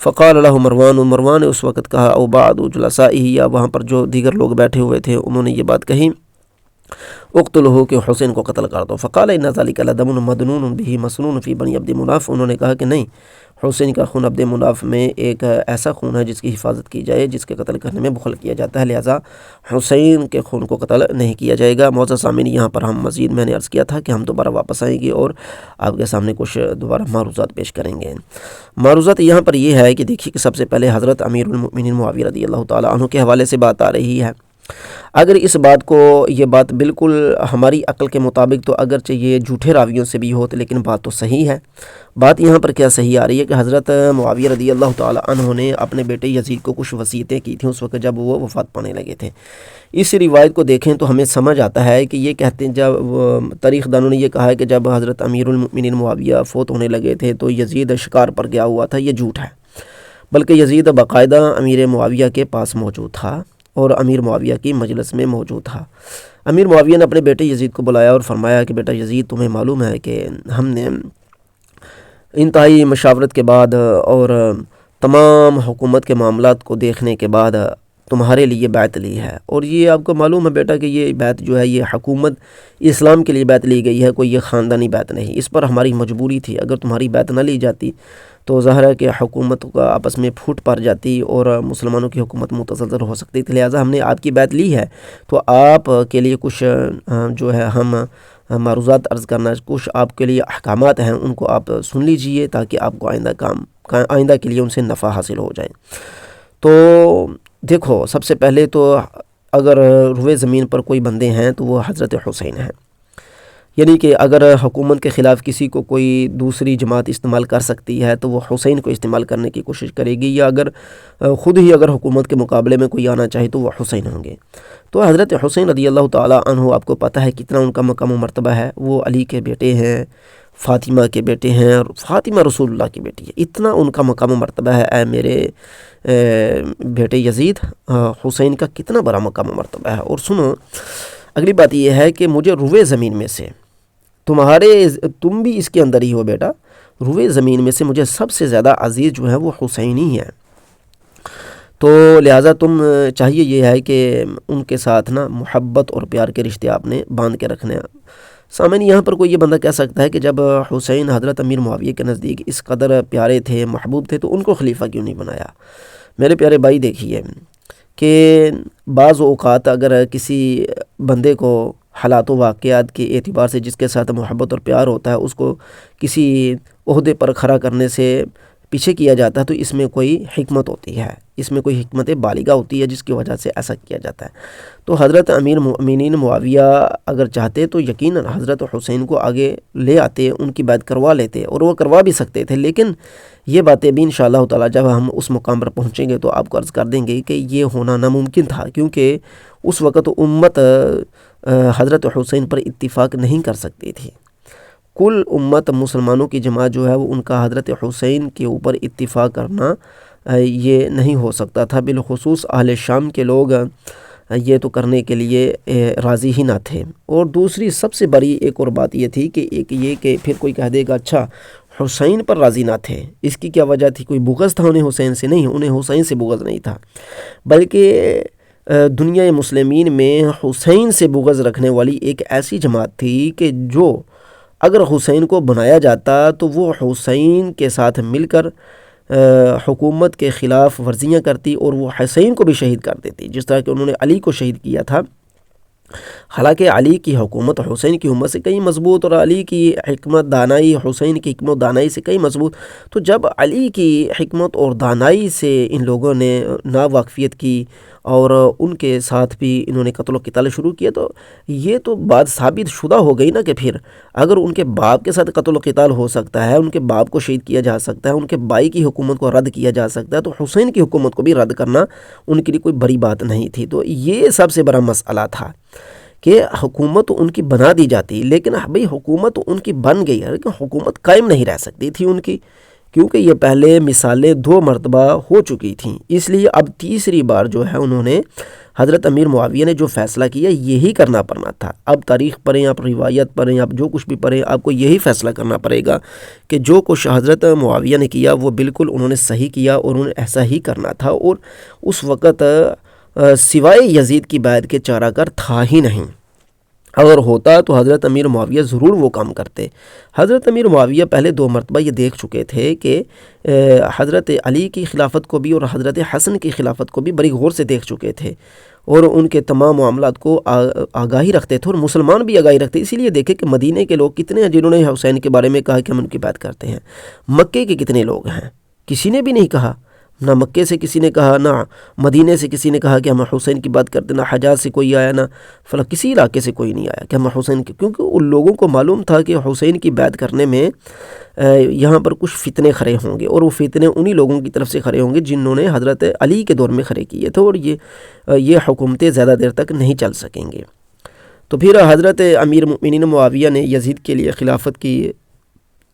فقال له مروان، مروان نے اس وقت کہا، او بعض جلسائه، یا وہاں پر جو دیگر لوگ بیٹھے ہوئے تھے انہوں نے یہ بات کہی، اقتلہ، کہ حسین کو قتل کر دو۔ فقال ان ذلك لدم مدنون به مسنون فی بنی عبد مناف، انہوں نے کہا کہ نہیں، حسین کا خون عبد مناف میں ایک ایسا خون ہے جس کی حفاظت کی جائے، جس کے قتل کرنے میں بخل کیا جاتا ہے، لہٰذا حسین کے خون کو قتل نہیں کیا جائے گا۔ معزز سامعین، یہاں پر ہم مزید میں نے عرض کیا تھا کہ ہم دوبارہ واپس آئیں گے اور آپ کے سامنے کچھ دوبارہ معروضات پیش کریں گے۔ معروضات یہاں پر یہ ہے کہ دیکھیے کہ سب سے پہلے حضرت امیر المؤمنین معاویہ رضی اللہ تعالیٰ عنہ کے حوالے سے بات آ رہی ہے۔ اگر اس بات کو، یہ بات بالکل ہماری عقل کے مطابق تو اگرچہ یہ جھوٹے راویوں سے بھی ہوتے، لیکن بات تو صحیح ہے۔ بات یہاں پر کیا صحیح آ رہی ہے کہ حضرت معاویہ رضی اللہ تعالیٰ عنہ نے اپنے بیٹے یزید کو کچھ وصیتیں کی تھیں اس وقت جب وہ وفات پانے لگے تھے۔ اس روایت کو دیکھیں تو ہمیں سمجھ آتا ہے کہ یہ کہتے ہیں، جب تاریخ دانوں نے یہ کہا ہے کہ جب حضرت امیر المؤمنین معاویہ فوت ہونے لگے تھے تو یزید شکار پر گیا ہوا تھا۔ یہ جھوٹ ہے، بلکہ یزید باقاعدہ امیر معاویہ کے پاس موجود تھا اور امیر معاویہ کی مجلس میں موجود تھا۔ امیر معاویہ نے اپنے بیٹے یزید کو بلایا اور فرمایا کہ بیٹا یزید، تمہیں معلوم ہے کہ ہم نے انتہائی مشاورت کے بعد اور تمام حکومت کے معاملات کو دیکھنے کے بعد تمہارے لیے بیعت لی ہے، اور یہ آپ کو معلوم ہے بیٹا کہ یہ بیعت جو ہے یہ حکومت اسلام کے لیے بیعت لی گئی ہے، کوئی یہ خاندانی بیعت نہیں۔ اس پر ہماری مجبوری تھی، اگر تمہاری بیعت نہ لی جاتی تو ظاہر ہے کہ حکومت کا آپس میں پھوٹ پڑ جاتی اور مسلمانوں کی حکومت متزلزل ہو سکتی تھی، لہٰذا ہم نے آپ کی بیعت لی ہے۔ تو آپ کے لیے کچھ جو ہے ہم معروضات عرض کرنا، کچھ آپ کے لیے احکامات ہیں، ان کو آپ سن لیجئے تاکہ آپ کو آئندہ کے لیے ان سے نفع حاصل ہو جائے۔ تو دیکھو، سب سے پہلے تو اگر روئے زمین پر کوئی بندے ہیں تو وہ حضرت حسین ہیں، یعنی کہ اگر حکومت کے خلاف کسی کو کوئی دوسری جماعت استعمال کر سکتی ہے تو وہ حسین کو استعمال کرنے کی کوشش کرے گی، یا اگر خود ہی اگر حکومت کے مقابلے میں کوئی آنا چاہے تو وہ حسین ہوں گے۔ تو حضرت حسین رضی اللہ تعالیٰ عنہ، آپ کو پتہ ہے کتنا ان کا مقام و مرتبہ ہے، وہ علی کے بیٹے ہیں، فاطمہ کے بیٹے ہیں، اور فاطمہ رسول اللہ کی بیٹی ہے، اتنا ان کا مقام و مرتبہ ہے۔ اے میرے بیٹے یزید، حسین کا کتنا بڑا مقام و مرتبہ ہے۔ اور سنو، اگلی بات یہ ہے کہ مجھے روئے زمین میں سے، تم بھی اس کے اندر ہی ہو بیٹا، روئے زمین میں سے مجھے سب سے زیادہ عزیز جو ہے وہ حسین ہی ہے، تو لہٰذا تم چاہیے یہ ہے کہ ان کے ساتھ نا محبت اور پیار کے رشتے آپ نے باندھ کے رکھنے ہیں۔ سامعین، یہاں پر کوئی یہ بندہ کہہ سکتا ہے کہ جب حسین حضرت امیر معاویہ کے نزدیک اس قدر پیارے تھے، محبوب تھے، تو ان کو خلیفہ کیوں نہیں بنایا؟ میرے پیارے بھائی، دیکھیے کہ بعض اوقات اگر کسی بندے کو حالات و واقعات کے اعتبار سے جس کے ساتھ محبت اور پیار ہوتا ہے اس کو کسی عہدے پر کھڑا کرنے سے پیچھے کیا جاتا ہے، تو اس میں کوئی حکمت ہوتی ہے، اس میں کوئی حکمت بالغہ ہوتی ہے جس کی وجہ سے ایسا کیا جاتا ہے۔ تو حضرت امیر مومنین معاویہ اگر چاہتے تو یقیناً حضرت حسین کو آگے لے آتے، ان کی بیعت کروا لیتے، اور وہ کروا بھی سکتے تھے، لیکن یہ باتیں بھی انشاءاللہ تعالیٰ جب ہم اس مقام پر پہنچیں گے تو آپ کو عرض کر دیں گے کہ یہ ہونا ناممکن تھا، کیونکہ اس وقت امت حضرت حسین پر اتفاق نہیں کر سکتی تھی۔ کل امت مسلمانوں کی جماعت جو ہے وہ ان کا حضرت حسین کے اوپر اتفاق کرنا یہ نہیں ہو سکتا تھا، بالخصوص اہل شام کے لوگ یہ تو کرنے کے لیے راضی ہی نہ تھے۔ اور دوسری سب سے بڑی ایک اور بات یہ تھی کہ ایک یہ کہ پھر کوئی کہہ دے گا اچھا حسین پر راضی نہ تھے، اس کی کیا وجہ تھی؟ کوئی بغض تھا انہیں حسین سے؟ نہیں، انہیں حسین سے بغض نہیں تھا، بلکہ دنیا مسلمین میں حسین سے بغض رکھنے والی ایک ایسی جماعت تھی کہ جو اگر حسین کو بنایا جاتا تو وہ حسین کے ساتھ مل کر حکومت کے خلاف ورزیاں کرتی اور وہ حسین کو بھی شہید کر دیتی، جس طرح کہ انہوں نے علی کو شہید کیا تھا۔ حالانکہ علی کی حکومت حسین کی حکومت سے کئی مضبوط، اور علی کی حکمت دانائی حسین کی حکمت دانائی سے کئی مضبوط، تو جب علی کی حکمت اور دانائی سے ان لوگوں نے ناواقفیت کی اور ان کے ساتھ بھی انہوں نے قتل و قتال شروع کیا، تو یہ تو بات ثابت شدہ ہو گئی نا کہ پھر اگر ان کے باپ کے ساتھ قتل و قتال ہو سکتا ہے، ان کے باپ کو شہید کیا جا سکتا ہے، ان کے بھائی کی حکومت کو رد کیا جا سکتا ہے، تو حسین کی حکومت کو بھی رد کرنا ان کے لیے کوئی بڑی بات نہیں تھی۔ تو یہ سب سے بڑا مسئلہ تھا کہ حکومت ان کی بنا دی جاتی، لیکن بھئی حکومت ان کی بن گئی ہے لیکن حکومت قائم نہیں رہ سکتی تھی ان کی، کیونکہ یہ پہلے مثالیں 2 مرتبہ ہو چکی تھیں۔ اس لیے اب تیسری بار جو ہے انہوں نے حضرت امیر معاویہ نے جو فیصلہ کیا یہی کرنا پڑنا تھا۔ اب تاریخ پڑھیں، آپ روایت پڑھیں، آپ جو کچھ بھی پڑھیں، آپ کو یہی فیصلہ کرنا پڑے گا کہ جو کچھ حضرت معاویہ نے کیا وہ بالکل انہوں نے صحیح کیا اور انہوں نے ایسا ہی کرنا تھا، اور اس وقت سوائے یزید کی بیعت کے چارہ گر تھا ہی نہیں۔ اگر ہوتا تو حضرت امیر معاویہ ضرور وہ کام کرتے۔ حضرت امیر معاویہ پہلے 2 مرتبہ یہ دیکھ چکے تھے کہ حضرت علی کی خلافت کو بھی اور حضرت حسن کی خلافت کو بھی بڑی غور سے دیکھ چکے تھے، اور ان کے تمام معاملات کو آگاہی رکھتے تھے، اور مسلمان بھی آگاہی رکھتے۔ اسی لیے دیکھیں کہ مدینے کے لوگ کتنے ہیں جنہوں نے حسین کے بارے میں کہا کہ ہم ان کی بات کرتے ہیں۔ مکے کے کتنے لوگ ہیں، کسی نے بھی نہیں کہا، نہ مکے سے کسی نے کہا، نہ مدینے سے کسی نے کہا کہ ہم حسین کی بات کرتے، نہ حجاز سے کوئی آیا، نہ فلاں کسی علاقے سے کوئی نہیں آیا کہ ہم حسین کی، کیونکہ ان لوگوں کو معلوم تھا کہ حسین کی بات کرنے میں یہاں پر کچھ فتنے کھڑے ہوں گے، اور وہ فتنے انہی لوگوں کی طرف سے کھڑے ہوں گے جنہوں نے حضرت علی کے دور میں کھڑے کیے تھے، اور یہ حکومتیں زیادہ دیر تک نہیں چل سکیں گے۔ تو پھر حضرت امیر مومنین معاویہ نے یزید کے لیے خلافت کی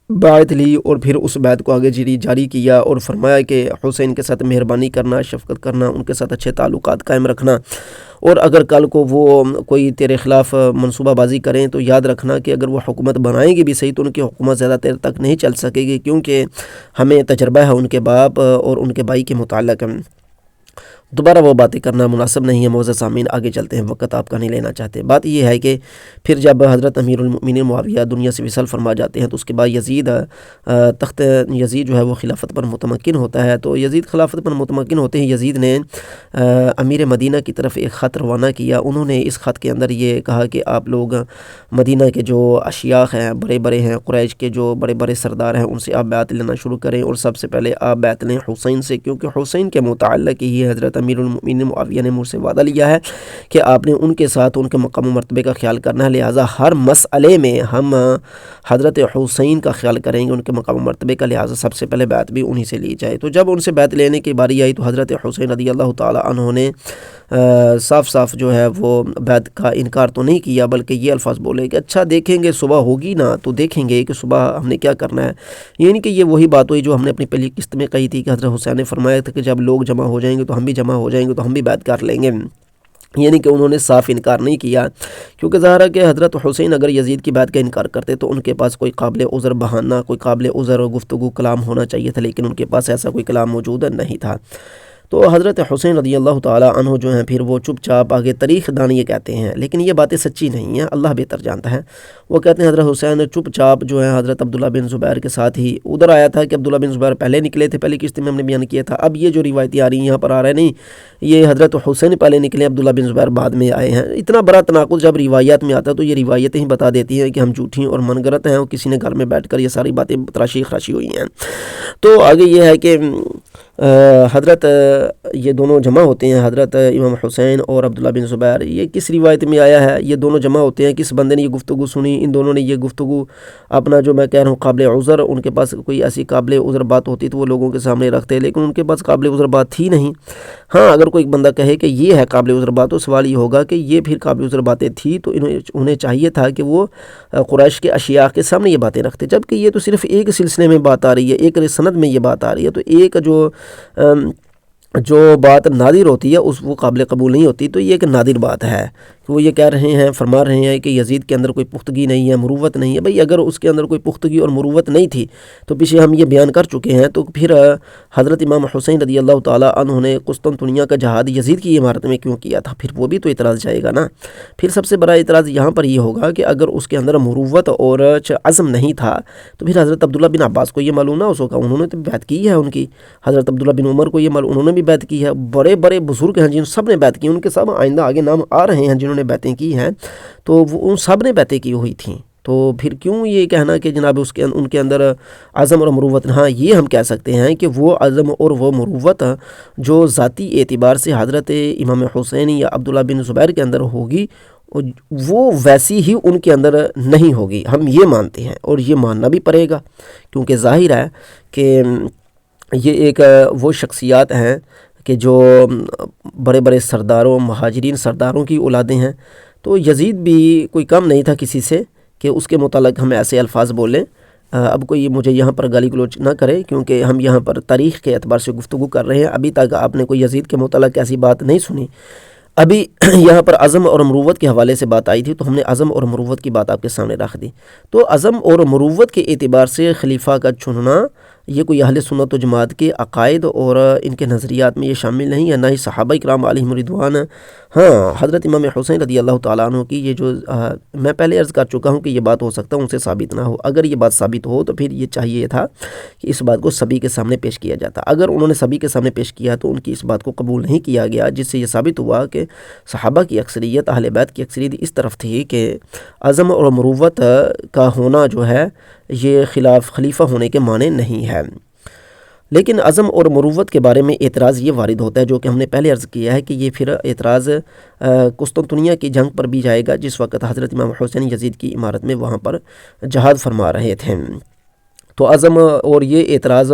بیعت لی، اور پھر اس بیعت کو آگے جاری کیا، اور فرمایا کہ حسین کے ساتھ مہربانی کرنا، شفقت کرنا، ان کے ساتھ اچھے تعلقات قائم رکھنا، اور اگر کل کو وہ کوئی تیرے خلاف منصوبہ بازی کریں تو یاد رکھنا کہ اگر وہ حکومت بنائیں گے بھی صحیح تو ان کی حکومت زیادہ دیر تک نہیں چل سکے گی، کیونکہ ہمیں تجربہ ہے ان کے باپ اور ان کے بھائی کے متعلق۔ دوبارہ وہ باتیں کرنا مناسب نہیں ہے۔ معزز سامعین، آگے چلتے ہیں، وقت آپ کا نہیں لینا چاہتے۔ بات یہ ہے کہ پھر جب حضرت امیر المؤمنین معاویہ دنیا سے وصال فرما جاتے ہیں تو اس کے بعد یزید جو ہے وہ خلافت پر متمکن ہوتا ہے۔ تو یزید خلافت پر متمکن ہوتے ہیں، یزید نے امیر مدینہ کی طرف ایک خط روانہ کیا۔ انہوں نے اس خط کے اندر یہ کہا کہ آپ لوگ مدینہ کے جو اشیاخ ہیں، بڑے بڑے ہیں، قریش کے جو بڑے بڑے سردار ہیں، ان سے آپ بیعت لینا شروع کریں، اور سب سے پہلے آپ بیعت لیں حسین سے، کیونکہ حسین کے متعلق ہی حضرت امیر المؤمنین معاویہ نے مجھ سے وعدہ لیا ہے کہ آپ نے ان کے ساتھ ان کے مقام و مرتبے کا خیال کرنا ہے، لہٰذا ہر مسئلے میں ہم حضرت حسین کا خیال کریں گے، ان کے مقام و مرتبے کا، لہٰذا سب سے پہلے بیعت بھی انہی سے لی جائے۔ تو جب ان سے بیعت لینے کی باری آئی تو حضرت حسین رضی اللہ تعالی عنہ نے صاف صاف جو ہے وہ بیعت کا انکار تو نہیں کیا، بلکہ یہ الفاظ بولے کہ اچھا دیکھیں گے، صبح ہوگی نا تو دیکھیں گے کہ صبح ہم نے کیا کرنا ہے۔ یعنی کہ یہ وہی بات ہوئی جو ہم نے اپنی پہلی قسط میں کہی تھی کہ حضرت حسین نے فرمایا تھا کہ جب لوگ جمع ہو جائیں گے تو ہم بھی جمع ہو جائیں گے تو ہم بھی بیعت کر لیں گے۔ یعنی کہ انہوں نے صاف انکار نہیں کیا، کیونکہ ظاہر ہے کہ حضرت حسین اگر یزید کی بیعت کا انکار کرتے تو ان کے پاس کوئی قابل عذر بہانہ، کوئی قابل عذر و گفتگو کلام ہونا چاہیے تھا، لیکن ان کے پاس ایسا کوئی کلام موجود نہیں تھا۔ تو حضرت حسین رضی اللہ تعالی عنہ جو ہیں پھر وہ چپ چاپ آگے تاریخ دان یہ کہتے ہیں، لیکن یہ باتیں سچی نہیں ہیں، اللہ بہتر جانتا ہے۔ وہ کہتے ہیں حضرت حسین چپ چاپ جو ہے حضرت عبداللہ بن زبیر کے ساتھ ہی ادھر آیا تھا کہ عبداللہ بن زبیر پہلے نکلے تھے، پہلی قسط میں ہم نے بیان کیا تھا۔ اب یہ جو روایتیں آ رہی ہیں یہاں پر آ رہے نہیں، یہ حضرت حسین پہلے نکلے، عبداللہ بن زبیر بعد میں آئے ہیں۔ اتنا بڑا تناقض جب روایات میں آتا ہے تو یہ روایتیں ہی بتا دیتی ہیں کہ ہم جھوٹی اور من گھڑت ہیں، اور کسی نے گھر میں بیٹھ کر یہ ساری باتیں تراشی خراشی ہوئی ہیں۔ تو آگے یہ ہے کہ حضرت یہ دونوں جمع ہوتے ہیں، حضرت امام حسین اور عبداللہ بن زبیر۔ یہ کس روایت میں آیا ہے؟ یہ دونوں جمع ہوتے ہیں، کس بندے نے یہ گفتگو سنی، ان دونوں نے یہ گفتگو اپنا جو میں کہہ رہا ہوں قابل عذر، ان کے پاس کوئی ایسی قابل عذر بات ہوتی تو وہ لوگوں کے سامنے رکھتے، لیکن ان کے پاس قابل عذر بات تھی نہیں۔ ہاں اگر کوئی بندہ کہے کہ یہ ہے قابل عذر بات تو سوال یہ ہوگا کہ یہ پھر قابل عذر باتیں تھی تو انہیں چاہیے تھا کہ وہ قریش کے اشیاء کے سامنے یہ باتیں رکھتے، جبکہ یہ تو صرف ایک سلسلے میں بات آ رہی ہے، ایک سند میں یہ بات آ رہی ہے، تو ایک جو بات نادر ہوتی ہے وہ قابل قبول نہیں ہوتی، تو یہ ایک نادر بات ہے کہ وہ یہ کہہ رہے ہیں، فرما رہے ہیں کہ یزید کے اندر کوئی پختگی نہیں ہے، مروت نہیں ہے۔ بھئی اگر اس کے اندر کوئی پختگی اور مروت نہیں تھی تو پیچھے ہم یہ بیان کر چکے ہیں، تو پھر حضرت امام حسین رضی اللہ تعالی عنہ نے قسطنطنیہ کا جہاد یزید کی عمارت میں کیوں کیا تھا؟ پھر وہ بھی تو اعتراض جائے گا نا۔ پھر سب سے بڑا اعتراض یہاں پر یہ ہوگا کہ اگر اس کے اندر مروت اور عزم نہیں تھا تو پھر حضرت عبداللہ بن عباس کو یہ معلوم نہ ہو سکا، انہوں نے تو بیعت کی ہے ان کی، حضرت عبداللہ بن عمر کو یہ معلوم، انہوں نے بھی بیعت کی ہے، بڑے بڑے بزرگ ہیں جن سب نے بیعت کی، ان کے سب آئندہ آگے نام آ رہے ہیں جنہوں نے بیعتیں کی ہیں، تو وہ ان سب نے بیعتیں کی ہوئی تھیں۔ تو پھر کیوں یہ کہنا کہ جناب ان کے اندر عزم اور مروت؟ ہاں یہ ہم کہہ سکتے ہیں کہ وہ عزم اور وہ مروت جو ذاتی اعتبار سے حضرت امام حسین یا عبداللہ بن زبیر کے اندر ہوگی وہ ویسی ہی ان کے اندر نہیں ہوگی، ہم یہ مانتے ہیں اور یہ ماننا بھی پڑے گا، کیونکہ ظاہر ہے کہ یہ ایک وہ شخصیات ہیں کہ جو بڑے بڑے سرداروں، مہاجرین سرداروں کی اولادیں ہیں۔ تو یزید بھی کوئی کم نہیں تھا کسی سے کہ اس کے متعلق ہم ایسے الفاظ بولیں۔ اب کوئی مجھے یہاں پر گالی گلوچ نہ کرے، کیونکہ ہم یہاں پر تاریخ کے اعتبار سے گفتگو کر رہے ہیں، ابھی تک آپ نے کوئی یزید کے متعلق ایسی بات نہیں سنی۔ ابھی یہاں پر عزم اور مروت کے حوالے سے بات آئی تھی تو ہم نے عزم اور مروت کی بات آپ کے سامنے رکھ دی۔ تو عزم اور مروت کے اعتبار سے خلیفہ کا چننا یہ کوئی اہل سنت و جماعت کے عقائد اور ان کے نظریات میں یہ شامل نہیں ہے، نہ ہی صحابہ کرام علیہم رضوان۔ ہاں، حضرت امام حسین رضی اللہ تعالیٰ عنہ کی یہ جو میں پہلے عرض کر چکا ہوں کہ یہ بات ہو سکتا ہے ان سے ثابت نہ ہو، اگر یہ بات ثابت ہو تو پھر یہ چاہیے تھا کہ اس بات کو سبھی کے سامنے پیش کیا جاتا۔ اگر انہوں نے سبھی کے سامنے پیش کیا تو ان کی اس بات کو قبول نہیں کیا گیا، جس سے یہ ثابت ہوا کہ صحابہ کی اکثریت، اہل بیت کی اکثریت اس طرف تھی کہ عزم اور مروت کا ہونا جو ہے یہ خلاف خلیفہ ہونے کے معنی نہیں ہے۔ لیکن عزم اور مروت کے بارے میں اعتراض یہ وارد ہوتا ہے، جو کہ ہم نے پہلے عرض کیا ہے کہ یہ پھر اعتراض قسطنطنیہ کی جنگ پر بھی جائے گا، جس وقت حضرت امام حسین یزید کی عمارت میں وہاں پر جہاد فرما رہے تھے۔ تو عزم اور یہ اعتراض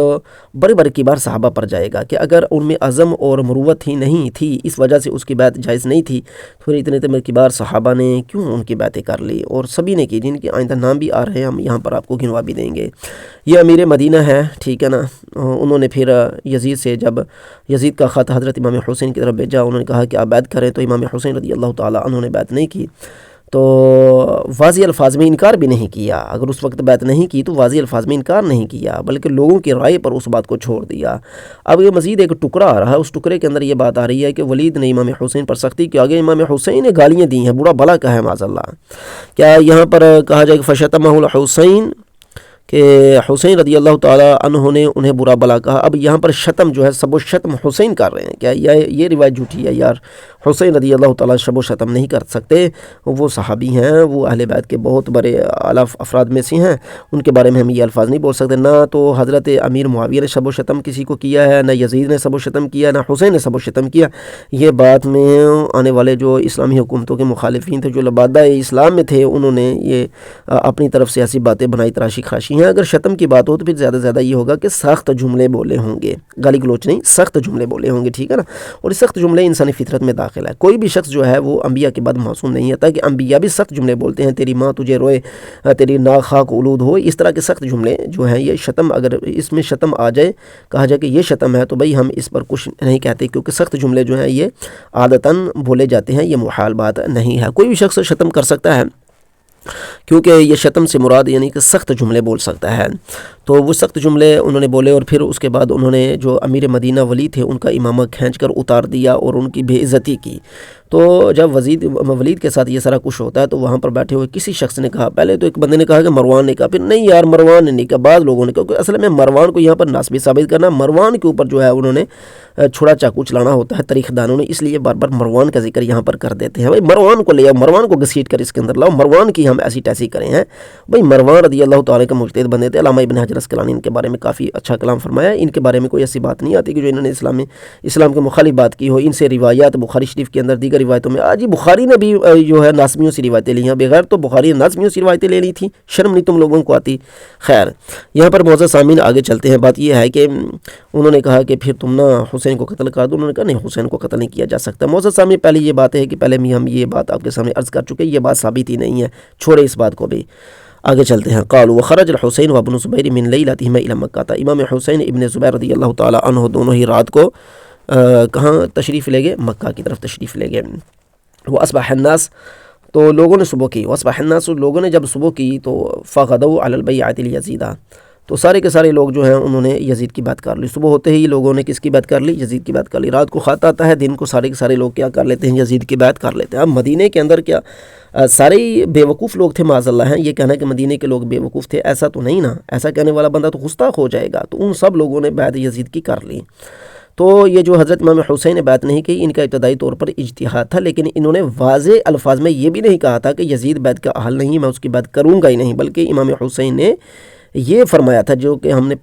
بڑے بڑے کبار صحابہ پر جائے گا کہ اگر ان میں عزم اور مروت ہی نہیں تھی، اس وجہ سے اس کی بیعت جائز نہیں تھی، تو اتنے کبار صحابہ نے کیوں ان کی بیعتیں کر لی، اور سبھی نے کی، جن کے آئندہ نام بھی آ رہے ہیں، ہم یہاں پر آپ کو گنوا بھی دیں گے۔ یہ امیر مدینہ ہے، ٹھیک ہے نا، انہوں نے پھر یزید سے جب یزید کا خط حضرت امام حسین کی طرف بھیجا، انہوں نے کہا کہ آپ بیعت کریں، تو امام حسین رضی اللہ تعالیٰ عنہ نے بیعت نہیں کی، تو واضح الفاظ میں انکار بھی نہیں کیا۔ اگر اس وقت بیعت نہیں کی تو واضح الفاظ میں انکار نہیں کیا، بلکہ لوگوں کی رائے پر اس بات کو چھوڑ دیا۔ اب یہ مزید ایک ٹکڑا آ رہا ہے، اس ٹکڑے کے اندر یہ بات آ رہی ہے کہ ولید نے امام حسین پر سختی کی، آگے امام حسین نے گالیاں دی ہیں، برا بھلا کہا ہے معاذ اللہ۔ کیا یہاں پر کہا جائے کہ فشتمہ الحسین، کہ حسین رضی اللہ تعالیٰ عنہ نے انہیں برا بلا کہا؟ اب یہاں پر شتم جو ہے سب و شتم حسین کر رہے ہیں، کیا یہ روایت جھوٹی ہے؟ یار حسین رضی اللہ تعالیٰ شب و شتم نہیں کر سکتے، وہ صحابی ہیں، وہ اہل بیت کے بہت بڑے اعلیٰ افراد میں سے ہیں، ان کے بارے میں ہم یہ الفاظ نہیں بول سکتے۔ نہ تو حضرت امیر معاویہ نے شب و شتم کسی کو کیا ہے، نہ یزید نے شب و شتم کیا، نہ حسین نے شب و شتم کیا۔ یہ بات میں آنے والے جو اسلامی حکومتوں کے مخالفین تھے، جو لبادہ اسلام میں تھے، انہوں نے یہ اپنی طرف سے ایسی باتیں بنائی تراشی خراشی ہیں۔ اگر شتم کی بات ہو تو پھر زیادہ سے زیادہ یہ ہوگا کہ سخت جملے بولے ہوں گے، گالی گلوچ نہیں، سخت جملے بولے ہوں گے، ٹھیک ہے نا، اور سخت جملے انسانی فطرت میں داخل ہے۔ کوئی بھی شخص جو ہے وہ انبیاء کے بعد معصوم نہیں ہوتا، کہ انبیاء بھی سخت جملے بولتے ہیں، تیری ماں تجھے روئے، تیری ناک خاک آلود ہو، اس طرح کے سخت جملے جو ہیں، یہ شتم، اگر اس میں شتم آ جائے، کہا جائے کہ یہ شتم ہے، تو بھئی ہم اس پر کچھ نہیں کہتے، کیونکہ سخت جملے جو ہیں یہ عادتاً بولے جاتے ہیں، یہ محال بات نہیں ہے۔ کوئی بھی شخص شتم کر سکتا ہے، کیونکہ یہ شتم سے مراد یعنی کہ سخت جملے بول سکتا ہے، تو وہ سخت جملے انہوں نے بولے، اور پھر اس کے بعد انہوں نے جو امیر مدینہ ولید تھے ان کا امامہ کھینچ کر اتار دیا اور ان کی بے عزتی کی۔ تو جب ولید کے ساتھ یہ سارا کچھ ہوتا ہے تو وہاں پر بیٹھے ہوئے کسی شخص نے کہا، پہلے تو ایک بندے نے کہا کہ مروان نے کہا، پھر نہیں یار مروان نے نہیں کہا، بعض لوگوں نے کہا کہ اصل میں مروان کو یہاں پر ناسبی ثابت کرنا، مروان کے اوپر جو ہے انہوں نے چھڑا چاقو چلانا ہوتا ہے تاریخ دانوں نے، اس لیے بار بار مروان کا ذکر یہاں پر کر دیتے ہیں۔ بھائی مروان کو لے آؤ، مروان کو گھسیٹ کر اس کے اندر لاؤ، مروان کی ہم ایسی تیسی کریں ہیں۔ بھائی مروان رضی اللہ تعالیٰ کا مجتہد بندے تھے، علامہ ابن حجر اسقلانی ان کے بارے میں کافی اچھا کلام فرمایا، ان کے بارے میں کوئی ایسی بات نہیں آتی کہ جو انہوں نے اسلام کے مخالف بات کی ہو۔ ان سے روایات بخاری شریف کے اندر دیگر روایتوں میں آج بخاری نے بھی جو ہے ناسمیوں سے روایتیں لی ہیں، بغیر تو بخاری نے ناسمیوں سے روایتیں لے لی تھیں، شرم نہیں تم لوگوں کو آتی؟ خیر، یہاں پر معزز سامعین آگے چلتے ہیں۔ بات یہ ہے کہ انہوں نے کہا کہ پھر تم نہ حسین کو قتل کر دو، انہوں نے کہا نہیں، حسین کو قتل نہیں کیا جا سکتا۔ معزز سامعین، پہلے یہ بات ہے کہ پہلے بھی ہم یہ بات آپ کے سامنے عرض کر چکے، یہ بات ثابت ہی نہیں ہے، چھوڑے اس بات کو بھی، آگے چلتے ہیں۔ قالوا وخرج الحسین وابن زبیر من لیلتہما الی مکہ، امام حسین ابن زبیر رضی اللہ تعالی عنہ دونوں ہی رات کو کہاں تشریف لے گئے؟ مکہ کی طرف تشریف لے گئے۔ واصبح الناس، تو لوگوں نے صبح کی، واصبح الناس، لوگوں نے جب صبح کی تو فغدوا علی البیعۃ لیزید، تو سارے کے سارے لوگ جو ہیں انہوں نے یزید کی بات کر لی۔ صبح ہوتے ہی لوگوں نے کس کی بات کر لی؟ یزید کی بات کر لی۔ رات کو خط آتا ہے، دن کو سارے کے سارے لوگ کیا کر لیتے ہیں؟ یزید کی بات کر لیتے ہیں۔ اب مدینے کے اندر کیا سارے بے وقوف لوگ تھے معاذ اللہ ہیں؟ یہ کہنا کہ مدینے کے لوگ بے وقوف تھے، ایسا تو نہیں نا، ایسا کہنے والا بندہ تو گستاخ ہو جائے گا۔ تو ان سب لوگوں نے بیعت یزید کی کر لی۔ تو یہ جو حضرت امام حسین نے بیعت نہیں کی، ان کا ابتدائی طور پر اجتہاد تھا، لیکن انہوں نے واضح الفاظ میں یہ بھی نہیں کہا تھا کہ یزید بیعت کا اہل نہیں، میں اس کی بیعت کروں گا ہی نہیں، بلکہ امام حسین نے یہ فرمایا تھا، جو کہ ہم نے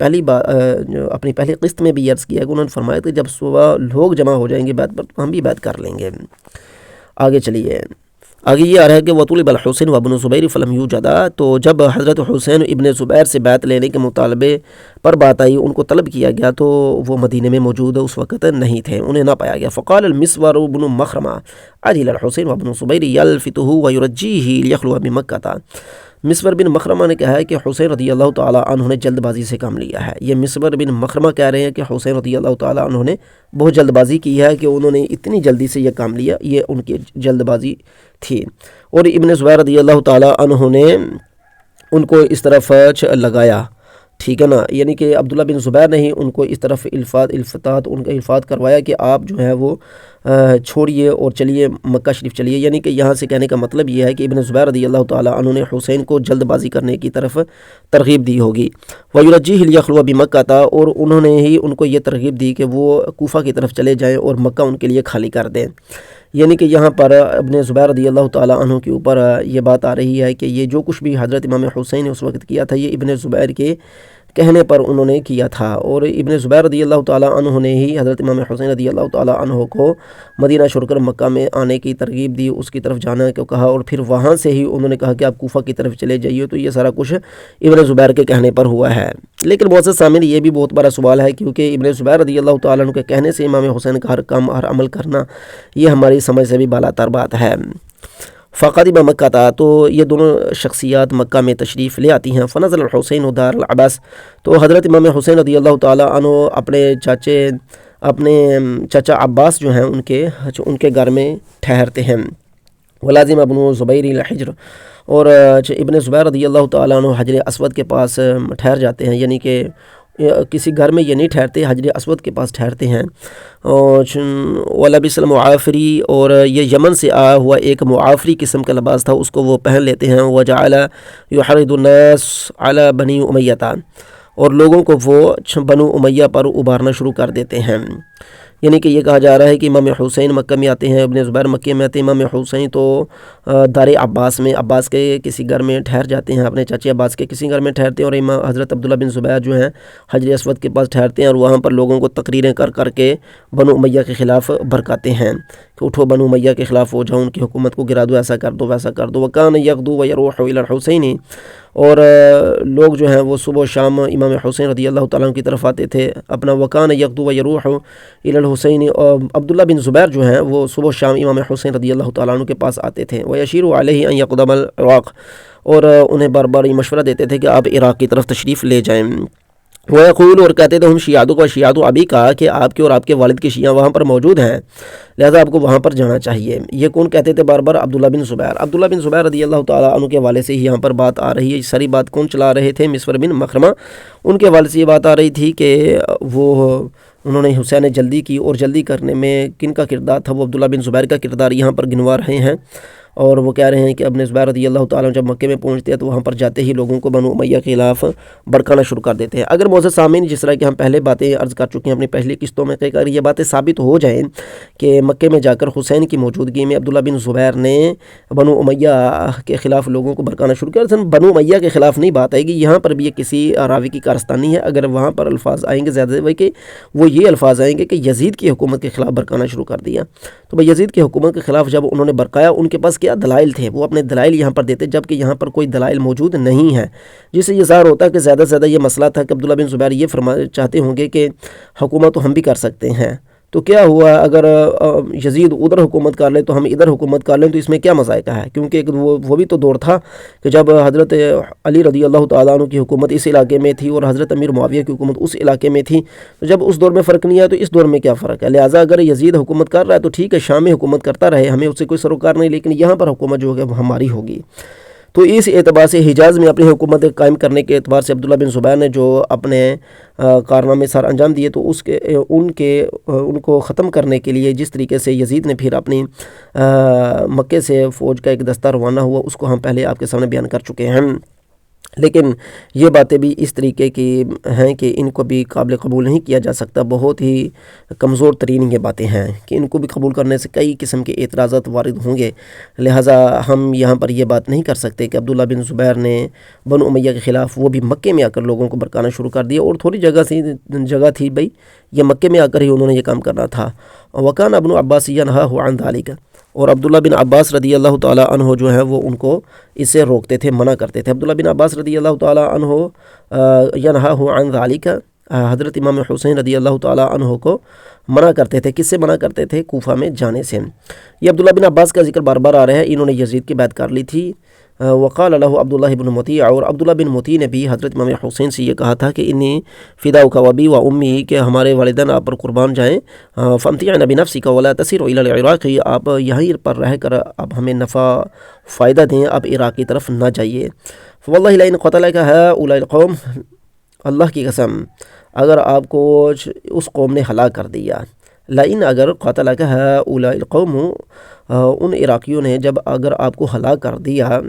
اپنی پہلی قسط میں بھی عرض کیا کہ انہوں نے فرمایا کہ جب صبح لوگ جمع ہو جائیں گے بیعت پر تو ہم بھی بیعت کر لیں گے۔ آگے چلیے، آگے یہ آ رہا ہے کہ وطلب الحسین وابن زبیر فلم یوجدا، تو جب حضرت حسین ابن زبیر سے بیعت لینے کے مطالبے پر بات آئی، ان کو طلب کیا گیا تو وہ مدینے میں موجود اس وقت نہیں تھے، انہیں نہ پایا گیا۔ فقال المسور بن مخرمہ عجل الحسین وابن زبیر یلفتہ ویرجیہ لیخلو بمکہ، مسور بن مخرمہ نے کہا ہے کہ حسین رضی اللہ تعالیٰ عنہ نے جلد بازی سے کام لیا ہے۔ یہ مسور بن مخرمہ کہہ رہے ہیں کہ حسین رضی اللہ تعالیٰ عنہ نے بہت جلد بازی کی ہے، کہ انہوں نے اتنی جلدی سے یہ کام لیا، یہ ان کی جلد بازی تھی۔ اور ابن زبیر رضی اللہ تعالیٰ عنہ نے ان کو اس طرف لگایا، ٹھیک ہے نا، یعنی کہ عبداللہ بن زبیر نے ہی ان کو اس طرف ان کا الفاظ کروایا کہ آپ جو ہے وہ چھوڑیے اور چلیے مکہ شریف چلیے، یعنی کہ یہاں سے کہنے کا مطلب یہ ہے کہ ابن زبیر رضی اللہ تعالیٰ عنہ نے حسین کو جلد بازی کرنے کی طرف ترغیب دی ہوگی۔ وَيُرَجِّهِ لِيَخْلُوَ بِمَكَّةَ، اور انہوں نے ہی ان کو یہ ترغیب دی کہ وہ کوفہ کی طرف چلے جائیں اور مکہ ان کے لیے خالی کر دیں۔ یعنی کہ یہاں پر ابن زبیر رضی اللہ تعالیٰ عنہ کے اوپر یہ بات آ رہی ہے کہ یہ جو کچھ بھی حضرت امام حسین نے اس وقت کیا تھا یہ ابن زبیر کے کہنے پر انہوں نے کیا تھا، اور ابن زبیر رضی اللہ تعالیٰ عنہ نے ہی حضرت امام حسین رضی اللہ تعالیٰ عنہ کو مدینہ چھوڑ کر مکہ میں آنے کی ترغیب دی، اس کی طرف جانے کو کہا، اور پھر وہاں سے ہی انہوں نے کہا کہ آپ کوفہ کی طرف چلے جائیے۔ تو یہ سارا کچھ ابن زبیر کے کہنے پر ہوا ہے۔ لیکن معزز سامعین، یہ بھی بہت بڑا سوال ہے، کیونکہ ابن زبیر رضی اللہ تعالیٰ عنہ کے کہنے سے امام حسین کا ہر کام ہر عمل کرنا یہ ہماری سمجھ سے بھی بالا تر بات ہے۔ فقدم مکہ تھا، تو یہ دونوں شخصیات مکہ میں تشریف لے آتی ہیں۔ فنزل الحسین دار العباس، تو حضرت امام حسین رضی اللہ تعالیٰ عنہ اپنے چچا عباس جو ہیں ان کے گھر میں ٹھہرتے ہیں۔ ولازم ابن زبیر الحجر، اور ابن زبیر رضی اللہ تعالیٰ عنہ حجر اسود کے پاس ٹھہر جاتے ہیں، یعنی کہ کسی گھر میں یہ نہیں ٹھہرتے، حجر اسود کے پاس ٹھہرتے ہیں۔ اور ولبس المعافری، اور یہ یمن سے آیا ہوا ایک معافری قسم کا لباس تھا، اس کو وہ پہن لیتے ہیں۔ وجعل یحرض الناس علی بنی امیہ، اور لوگوں کو وہ بنو امیہ پر ابھارنا شروع کر دیتے ہیں۔ یعنی کہ یہ کہا جا رہا ہے کہ امام حسین مکہ میں آتے ہیں، ابن زبیر مکہ میں آتے ہیں، امام حسین تو دار عباس میں عباس کے کسی گھر میں ٹھہر جاتے ہیں، اپنے چاچے عباس کے کسی گھر میں ٹھہرتے ہیں، اور امام حضرت عبداللہ بن زبیر جو ہیں حجر اسود کے پاس ٹھہرتے ہیں، اور وہاں پر لوگوں کو تقریریں کر کے بنو امیہ کے خلاف بھڑکاتے ہیں کہ اٹھو بنو امیہ کے خلاف ہو جاؤ، ان کی حکومت کو گرا دو، ایسا کر دو ویسا کر دو۔ وکان یغدو ویروح الی الحسین، اور لوگ جو ہیں وہ صبح و شام امام حسین رضی اللہ تعالیٰ عنہ کی طرف آتے تھے اپنا۔ وکان یغدو ویروح الی الحسین، اور عبداللہ بن زبیر جو ہیں وہ صبح و شام امام حسین رضی اللہ تعالیٰ عنہ کے پاس آتے تھے۔ ویشیر علیہ ان یقدم العراق، اور انہیں بار بار یہ مشورہ دیتے تھے کہ آپ عراق کی طرف تشریف لے جائیں۔ وَيَقُولُ، اور کہتے تھے ہم شیعہ کو شیعہ ابھی کہا کہ آپ کے اور آپ کے والد کے شیعہ وہاں پر موجود ہیں، لہذا آپ کو وہاں پر جانا چاہیے۔ یہ کون کہتے تھے بار بار؟ عبداللہ بن زبیر۔ عبداللہ بن زبیر رضی اللہ تعالیٰ عنہ کے والد سے ہی یہاں پر بات آ رہی ہے۔ ساری بات کون چلا رہے تھے؟ مسور بن مخرمہ، ان کے والد سے یہ بات آ رہی تھی کہ انہوں نے حسین نے جلدی کی، اور جلدی کرنے میں کن کا کردار تھا؟ وہ عبداللہ بن زبیر کا کردار یہاں پر گنوا رہے ہیں، اور وہ کہہ رہے ہیں کہ ابن زبیر رضی اللہ تعالیٰ جب مکے میں پہنچتے ہیں تو وہاں پر جاتے ہی لوگوں کو بنو امیہ کے خلاف بھڑکانا شروع کر دیتے ہیں۔ اگر معزز سامعین، جس طرح کہ ہم پہلے باتیں عرض کر چکے ہیں اپنی پہلی قسطوں میں، کہ اگر یہ باتیں ثابت ہو جائیں کہ مکے میں جا کر حسین کی موجودگی میں عبداللہ بن زبیر نے بنو امیہ کے خلاف لوگوں کو بھڑکانا شروع کیا، بنو امیہ کے خلاف نہیں بات آئے گی، یہاں پر بھی یہ کسی راوی کی کارستانی ہے۔ اگر وہاں پر الفاظ آئیں گے زیادہ کہ وہ یہ الفاظ آئیں گے کہ یزید کی حکومت کے خلاف بھڑکانا شروع کر دیا، تو بھائی یزید کی حکومت کے خلاف جب انہوں نے بھڑکایا، ان کے پاس کیا دلائل تھے؟ وہ اپنے دلائل یہاں پر دیتے، جبکہ یہاں پر کوئی دلائل موجود نہیں ہے، جس سے یہ ظاہر ہوتا ہے کہ زیادہ سے زیادہ یہ مسئلہ تھا کہ عبداللہ بن زبیر یہ چاہتے ہوں گے کہ حکومت تو ہم بھی کر سکتے ہیں، تو کیا ہوا اگر یزید ادھر حکومت کر لے تو ہم ادھر حکومت کر لیں، تو اس میں کیا مذائقہ ہے؟ کیونکہ وہ بھی تو دور تھا کہ جب حضرت علی رضی اللہ تعالیٰ عنہ کی حکومت اس علاقے میں تھی اور حضرت امیر معاویہ کی حکومت اس علاقے میں تھی، تو جب اس دور میں فرق نہیں ہے تو اس دور میں کیا فرق ہے؟ لہٰذا اگر یزید حکومت کر رہا ہے تو ٹھیک ہے، شام میں حکومت کرتا رہے، ہمیں اس سے کوئی سروکار نہیں، لیکن یہاں پر حکومت جو ہے وہ ہماری ہوگی۔ تو اس اعتبار سے حجاز میں اپنی حکومت قائم کرنے کے اعتبار سے عبداللہ بن زبیر نے جو اپنے کارنامے سر انجام دیے، تو ان کو ختم کرنے کے لیے جس طریقے سے یزید نے پھر اپنی مکے سے فوج کا ایک دستہ روانہ ہوا، اس کو ہم پہلے آپ کے سامنے بیان کر چکے ہیں۔ لیکن یہ باتیں بھی اس طریقے کی ہیں کہ ان کو بھی قابل قبول نہیں کیا جا سکتا، بہت ہی کمزور ترین یہ باتیں ہیں کہ ان کو بھی قبول کرنے سے کئی قسم کے اعتراضات وارد ہوں گے، لہٰذا ہم یہاں پر یہ بات نہیں کر سکتے کہ عبداللہ بن زبیر نے بنو امیہ کے خلاف وہ بھی مکے میں آ کر لوگوں کو بھڑکانا شروع کر دیا، اور تھوڑی جگہ تھی بھائی، یہ مکے میں آ کر ہی انہوں نے یہ کام کرنا تھا۔ وکان ابن عباس ینہاہ عن ذلک، اور عبداللہ بن عباس رضی اللہ تعالیٰ عنہ جو ہیں وہ ان کو اس سے روکتے تھے، منع کرتے تھے۔ عبداللہ بن عباس رضی اللہ تعالیٰ عنہ ینہاہ عن ذلک، حضرت امام حسین رضی اللہ تعالیٰ عنہ کو منع کرتے تھے۔ کس سے منع کرتے تھے؟ کوفہ میں جانے سے۔ یہ عبداللہ بن عباس کا ذکر بار بار آ رہا ہے، انہوں نے یزید کی بیعت کر لی تھی۔ وقال له عبداللہ بن مطیع، اور عبداللہ بن مطیع نے بھی حضرت امام حسین سے یہ کہا تھا کہ انی فداؤک وابی و امی، کہ ہمارے والدین آپ پر قربان جائیں، فامتعنا بنفسک ولا تسیر الی العراق، آپ یہیں پر رہ کر آپ ہمیں نفع فائدہ دیں، آپ عراق کی طرف نہ جائیے۔ فواللہ لئن قتلک ہؤلاء القوم، اللہ کی قسم اگر آپ کو اس قوم نے ہلاک کر دیا، لئن اگر قاتلک ہؤلاء القوم، ان عراقیوں نے جب اگر آپ کو ہلاک کر دیا،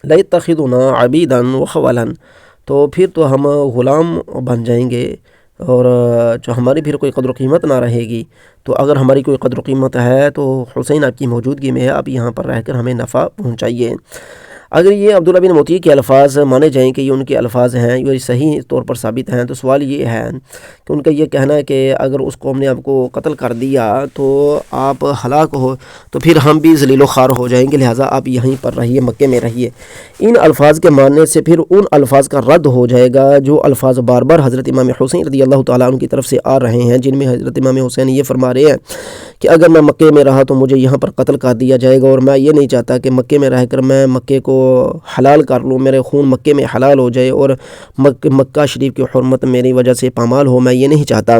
لَيَتَّخِذُنَا عَبِيدًا وَخَوَلًا، تو پھر تو ہم غلام بن جائیں گے اور جو ہماری پھر کوئی قدر و قیمت نہ رہے گی۔ تو اگر ہماری کوئی قدر و قیمت ہے تو حسین آپ کی موجودگی میں ہے، آپ یہاں پر رہ کر ہمیں نفع پہنچائیے۔ اگر یہ عبداللہ بن مطیع کے الفاظ مانے جائیں کہ یہ ان کے الفاظ ہیں، یہ صحیح طور پر ثابت ہیں، تو سوال یہ ہے کہ ان کا یہ کہنا ہے کہ اگر اس قوم نے آپ کو قتل کر دیا تو آپ ہلاک ہو تو پھر ہم بھی ذلیل و خوار ہو جائیں گے، لہٰذا آپ یہیں پر رہیے، مکے میں رہیے۔ ان الفاظ کے ماننے سے پھر ان الفاظ کا رد ہو جائے گا جو الفاظ بار بار حضرت امام حسین رضی اللہ تعالیٰ عنہ کی طرف سے آ رہے ہیں، جن میں حضرت امام حسین یہ فرما رہے ہیں کہ اگر میں مکے میں رہا تو مجھے یہاں پر قتل کر دیا جائے گا، اور میں یہ نہیں چاہتا کہ مکے میں رہ کر میں مکے کو حلال کر لوں، میرے خون مکے میں حلال ہو جائے اور مکہ شریف کی حرمت میری وجہ سے پامال ہو، میں یہ نہیں چاہتا۔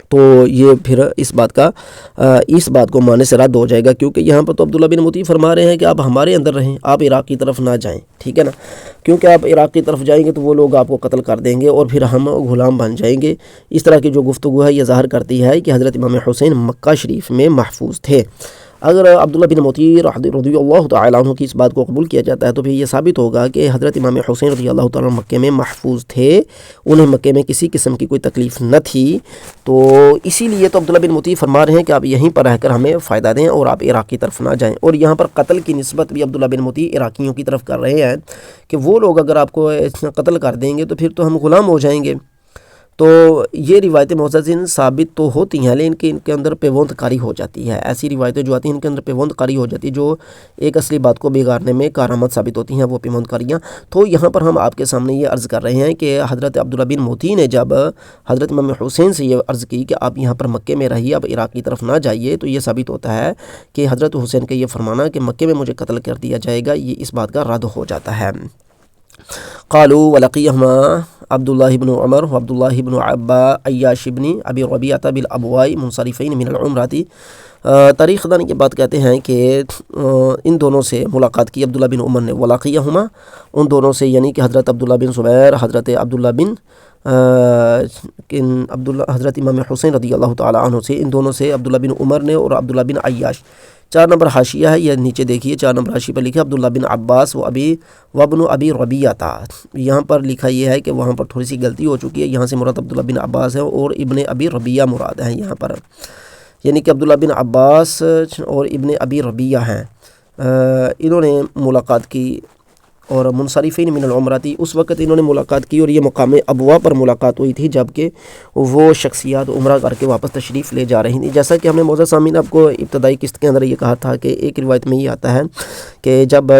تو یہ پھر اس بات کو ماننے سے رد ہو جائے گا، کیونکہ یہاں پر تو عبداللہ بن مطیع فرما رہے ہیں کہ آپ ہمارے اندر رہیں، آپ عراق کی طرف نہ جائیں، ٹھیک ہے نا، کیونکہ آپ عراق کی طرف جائیں گے تو وہ لوگ آپ کو قتل کر دیں گے اور پھر ہم غلام بن جائیں گے۔ اس طرح کی جو گفتگو ہے یہ ظاہر کرتی ہے کہ حضرت امام حسین مکہ شریف میں محفوظ تھے۔ اگر عبداللہ بن مطیع رضی اللہ تعالیٰ عنہ کی اس بات کو قبول کیا جاتا ہے تو پھر یہ ثابت ہوگا کہ حضرت امام حسین رضی اللہ تعالیٰ عنہ مکے میں محفوظ تھے، انہیں مکے میں کسی قسم کی کوئی تکلیف نہ تھی۔ تو اسی لیے تو عبداللہ بن مطیع فرما رہے ہیں کہ آپ یہیں پر رہ کر ہمیں فائدہ دیں اور آپ عراق کی طرف نہ جائیں، اور یہاں پر قتل کی نسبت بھی عبداللہ بن مطیع عراقیوں کی طرف کر رہے ہیں کہ وہ لوگ اگر آپ کو قتل کر دیں گے تو پھر تو ہم غلام ہو جائیں گے۔ تو یہ روایتیں معتزن ثابت تو ہوتی ہیں لیکن ان کے اندر پیوند کاری ہو جاتی ہے، ایسی روایتیں جو آتی ہیں ان کے اندر پیوند کاری ہو جاتی ہے جو ایک اصلی بات کو بگاڑنے میں کارآمد ثابت ہوتی ہیں، وہ پیوند کاریاں۔ تو یہاں پر ہم آپ کے سامنے یہ عرض کر رہے ہیں کہ حضرت عبداللہ بن مطیع نے جب حضرت امام حسین سے یہ عرض کی کہ آپ یہاں پر مکے میں رہیے، آپ عراق کی طرف نہ جائیے، تو یہ ثابت ہوتا ہے کہ حضرت حسین کا یہ فرمانا کہ مکے میں مجھے قتل کر دیا جائے گا، یہ اس بات کا رد ہو جاتا ہے۔ قالوا ولقيهما عبد الله بن عمر وعبد الله بن عياش بن ابي ربيعة بالابواء منصرفين من العمرة۔ تاریخ دان یہ بات کہتے ہیں کہ ان دونوں سے ملاقات کی عبداللہ بن عمر نے، ولقيهما ان دونوں سے یعنی کہ حضرت عبداللہ بن زبیر، حضرت عبداللہ بن حضرت امام حسین رضی اللہ تعالیٰ عنہ سے، ان دونوں سے عبداللہ بن عمر نے اور عبداللہ بن عیاش۔ 4 نمبر حاشیہ ہے، یہ نیچے دیکھیے 4 نمبر حاشیے پر لکھا عبداللہ بن عباس وابن ابی ربیعہ تھا، یہاں پر لکھا یہ ہے کہ وہاں پر تھوڑی سی غلطی ہو چکی ہے، یہاں سے مراد عبداللہ بن عباس ہے اور ابن ابی ربیعہ مراد ہیں یہاں پر، یعنی کہ عبداللہ بن عباس اور ابن ابی ربیعہ ہیں، انہوں نے ملاقات کی اور منصرفین من العمرتی، اس وقت انہوں نے ملاقات کی اور یہ مقام ابوا پر ملاقات ہوئی تھی جبکہ وہ شخصیات عمرہ کر کے واپس تشریف لے جا رہی تھیں۔ جیسا کہ ہم نے معزز سامعین آپ کو ابتدائی قسط کے اندر یہ کہا تھا کہ ایک روایت میں یہ آتا ہے کہ جب